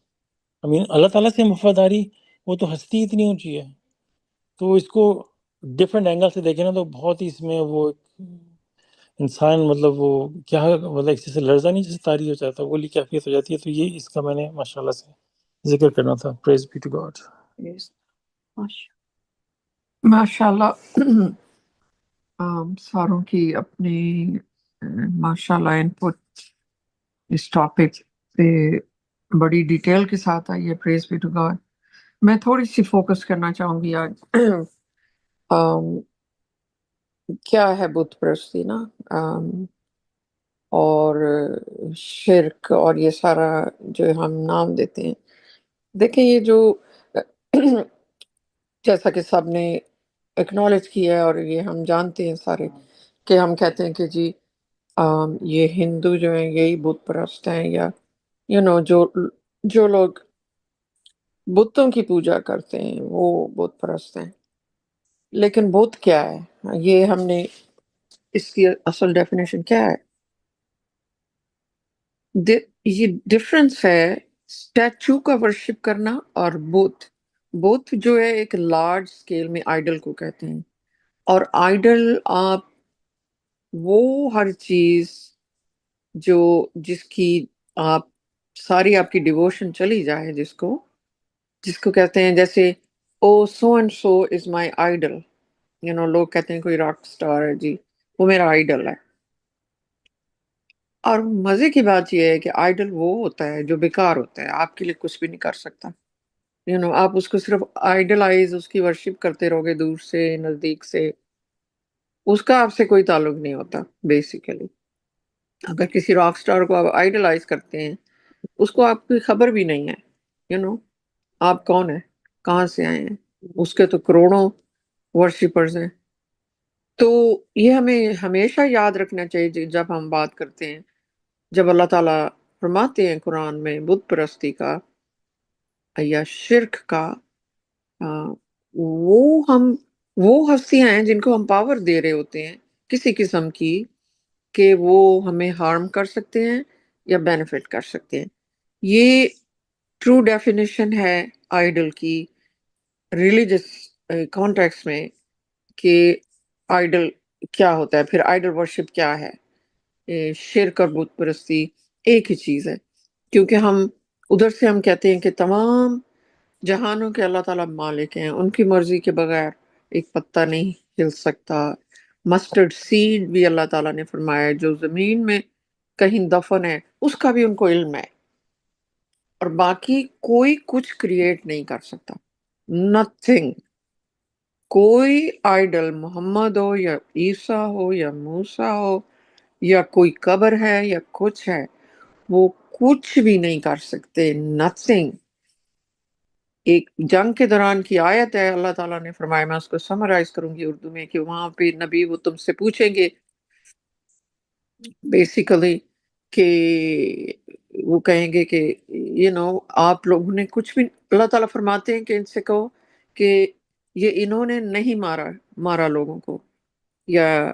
اللہ تعالیٰ سے وفاداری وہ تو ہستی اتنی اونچی ہے. تو اس کو ڈفرینٹ اینگل سے دیکھیں نا تو بہت ہی اس میں وہ انسان مطلب وہ کیا مطلب اس سے لرزہ نہیں جیسے طاری ہو جاتا، وہ لی کیفیت ہو جاتی ہے. تو یہ اس کا میں نے ماشاءاللہ سے ذکر کرنا تھا. پریز بی ٹو گاڈ. ماشاء اللہ. ساروں کی اپنی ماشاء اللہ انپٹ اس ٹاپک پہ بڑی ڈیٹیل کے ساتھ آئی ہے. پریز بی ٹو گاڈ. میں تھوڑی سی فوکس کرنا چاہوں گی آج. کیا ہے بت پرستی نا، اور شرک اور یہ سارا جو ہم نام دیتے ہیں. دیکھیں یہ جو جیسا کہ سب نے اکنالج کیا ہے اور یہ ہم جانتے ہیں سارے کہ ہم کہتے ہیں کہ جی یہ ہندو جو ہیں یہی بت پرست ہیں، یا جو لوگ بتوں کی پوجا کرتے ہیں وہ بت پرست ہیں. لیکن بت کیا ہے؟ یہ ہم نے اس کی اصل ڈیفینیشن کیا ہے؟ یہ ڈفرنس ہے اسٹیچو کا ورشپ کرنا اور بت جو ہے ایک لارج اسکیل میں آئیڈل کو کہتے ہیں. اور آئیڈل آپ وہ ہر چیز جس کی آپ ساری آپ کی ڈیووشن چلی جائے، جس کو کہتے ہیں جیسے او so and so is my Idol. لوگ کہتے ہیں کوئی راک سٹار ہے جی وہ میرا آئیڈل ہے. اور مزے کی بات یہ ہے کہ آئیڈل وہ ہوتا ہے جو بیکار ہوتا ہے، آپ کے لیے کچھ بھی نہیں کر سکتا. آپ اس کو صرف آئیڈلائز اس کی ورشپ کرتے رہو گے، دور سے نزدیک سے، اس کا آپ سے کوئی تعلق نہیں ہوتا. بیسیکلی اگر کسی راک سٹار کو آپ آئیڈلائز کرتے ہیں، اس کو آپ کی خبر بھی نہیں ہے آپ کون ہیں، کہاں سے آئے ہیں. اس کے تو کروڑوں ورشپرز ہیں. تو یہ ہمیں ہمیشہ یاد رکھنا چاہیے جب ہم بات کرتے ہیں، جب اللہ تعالیٰ فرماتے ہیں قرآن میں بت پرستی کا یا شرک کا، وہ ہستیاں ہیں جن کو ہم پاور دے رہے ہوتے ہیں کسی قسم کی کہ وہ ہمیں ہارم کر سکتے ہیں یا بینیفٹ کر سکتے ہیں. یہ ٹرو ڈیفینیشن ہے آئیڈل کی ریلیجس کانٹیکس میں کہ آئیڈل کیا ہوتا ہے، پھر آئیڈل ورشپ کیا ہے. شرک اور بت پرستی ایک ہی چیز ہے، کیونکہ ہم ادھر سے ہم کہتے ہیں کہ تمام جہانوں کے اللہ تعالیٰ مالک ہیں، ان کی مرضی کے بغیر ایک پتا نہیں ہل سکتا۔ مسٹرڈ سیڈ بھی اللہ تعالیٰ نے فرمایا ہے جو زمین میں کہیں دفن ہے اس کا بھی ان کو علم ہے، اور باقی کوئی کچھ کریٹ نہیں کر سکتا، نتھنگ۔ کوئی آئیڈل محمد ہو یا عیسیٰ ہو یا موسیٰ ہو یا کوئی قبر ہے یا کچھ ہے، وہ کچھ بھی نہیں کر سکتے، نتھنگ۔ ایک جنگ کے دوران کی آیت ہے، اللہ تعالیٰ نے فرمایا، میں اس کو سمرائز کروں گی اردو میں، کہ وہاں پہ نبی وہ تم سے پوچھیں گے بیسیکلی کہ وہ کہیں گے کہ آپ لوگوں نے کچھ بھی، اللہ تعالیٰ فرماتے ہیں کہ ان سے کہو کہ یہ انہوں نے نہیں مارا لوگوں کو، یا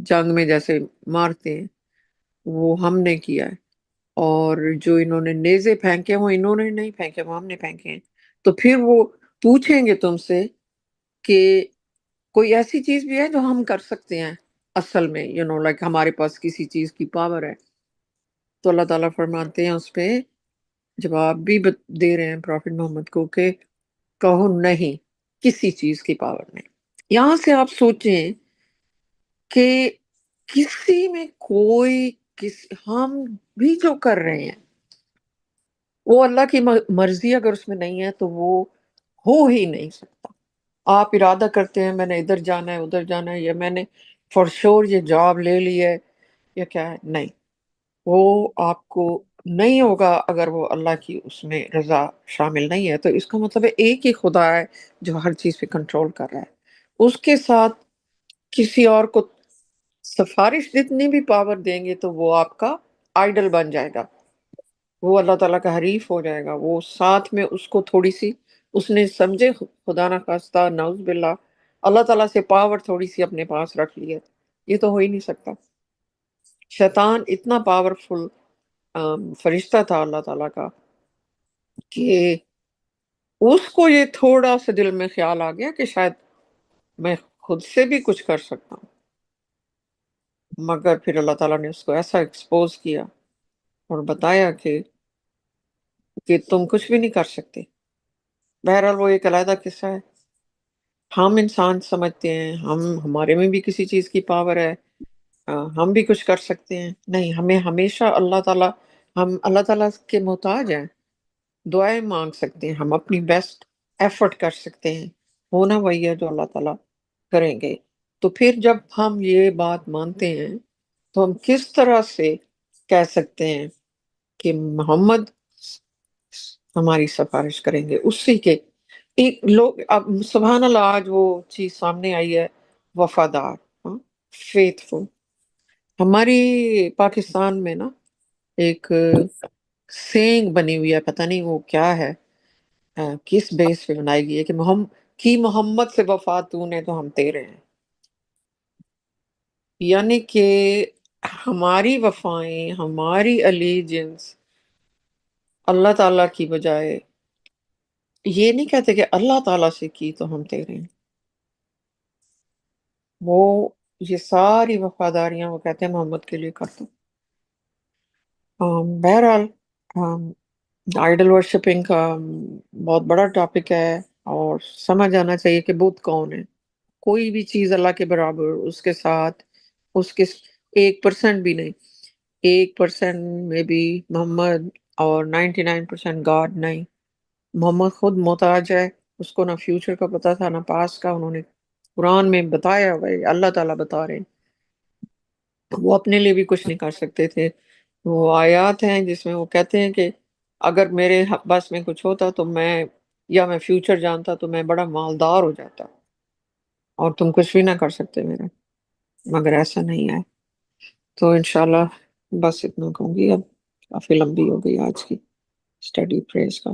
جنگ میں جیسے مارتے ہیں وہ ہم نے کیا ہے، اور جو انہوں نے نیزے پھینکے وہ انہوں نے نہیں پھینکے، وہ ہم نے پھینکے ہیں۔ تو پھر وہ پوچھیں گے تم سے کہ کوئی ایسی چیز بھی ہے جو ہم کر سکتے ہیں اصل میں، لائک ہمارے پاس کسی چیز کی پاور ہے؟ تو اللہ تعالیٰ فرماتے ہیں اس پہ جواب بھی دے رہے ہیں پروفٹ محمد کو کہ کہو نہیں، کسی چیز کی پاور نہیں۔ یہاں سے آپ سوچیں کہ کسی میں کوئی ہم بھی جو کر رہے ہیں وہ اللہ کی مرضی اگر اس میں نہیں ہے تو وہ ہو ہی نہیں سکتا۔ آپ ارادہ کرتے ہیں میں نے ادھر جانا ہے ادھر جانا ہے، یا میں نے فور شور یہ جاب لے لی ہے یا کیا ہے، نہیں، وہ آپ کو نہیں ہوگا اگر وہ اللہ کی اس میں رضا شامل نہیں ہے۔ تو اس کا مطلب ہے ایک ہی خدا ہے جو ہر چیز پہ کنٹرول کر رہا ہے، اس کے ساتھ کسی اور کو سفارش جتنی بھی پاور دیں گے تو وہ آپ کا آئیڈل بن جائے گا، وہ اللہ تعالیٰ کا حریف ہو جائے گا۔ وہ ساتھ میں اس کو تھوڑی سی اس نے سمجھے، خدا نہ خواستہ نعوذ باللہ، اللہ تعالیٰ سے پاور تھوڑی سی اپنے پاس رکھ لی ہے، یہ تو ہو ہی نہیں سکتا۔ شیطان اتنا پاورفل فرشتہ تھا اللہ تعالیٰ کا کہ اس کو یہ تھوڑا سا دل میں خیال آ گیا کہ شاید میں خود سے بھی کچھ کر سکتا ہوں، مگر پھر اللہ تعالیٰ نے اس کو ایسا ایکسپوز کیا اور بتایا کہ تم کچھ بھی نہیں کر سکتے۔ بہرحال وہ ایک علیحدہ قصہ ہے۔ ہم انسان سمجھتے ہیں ہمارے میں بھی کسی چیز کی پاور ہے، ہم بھی کچھ کر سکتے ہیں، نہیں، ہمیں ہمیشہ ہم اللہ تعالیٰ کے محتاج ہیں، دعائیں مانگ سکتے ہیں، ہم اپنی بیسٹ ایفرٹ کر سکتے ہیں، ہونا وہی ہے جو اللہ تعالیٰ کریں گے۔ تو پھر جب ہم یہ بات مانتے ہیں تو ہم کس طرح سے کہہ سکتے ہیں کہ محمد ہماری سفارش کریں گے؟ اسی کے ایک لوگ، اب سبحان اللہ آج وہ چیز سامنے آئی ہے، وفادار، فیتھفل۔ ہماری پاکستان میں نا ایک سینگ بنی ہوئی ہے، پتہ نہیں وہ کیا ہے، کس بیس پہ بنائی گئی ہے، کہ محمد سے وفا تو نے تو ہم تیرے ہیں، یعنی کہ ہماری وفائیں، ہماری الیجنس اللہ تعالیٰ کی بجائے یہ نہیں کہتے کہ اللہ تعالیٰ سے کی تو ہم تیرے ہیں، وہ یہ ساری وفاداریاں وہ کہتے ہیں محمد کے لیے کرتا ہوں۔ بہرحال آئیڈل ورشپنگ کا بہت بڑا ٹاپک ہے، اور سمجھ آنا چاہیے کہ بت کون ہے۔ کوئی بھی چیز اللہ کے برابر، اس کے ساتھ اس کے 1% بھی نہیں، 1% میں بھی محمد اور 99% گاڈ نہیں۔ محمد خود محتاج ہے، اس کو نہ فیوچر کا پتا تھا نہ پاس کا، انہوں نے قرآن میں بتایا ہوا ہے، اللہ تعالیٰ بتا رہے ہیں، وہ اپنے لیے بھی کچھ نہیں کر سکتے تھے۔ وہ آیات ہیں جس میں وہ کہتے ہیں کہ اگر میرے بس میں کچھ ہوتا تو میں فیوچر جانتا تو میں بڑا مالدار ہو جاتا، اور تم کچھ بھی نہ کر سکتے میرا، مگر ایسا نہیں ہے۔ تو انشاءاللہ بس اتنا کہوں گی، اب کافی لمبی ہو گئی آج کی اسٹڈی پریز کا۔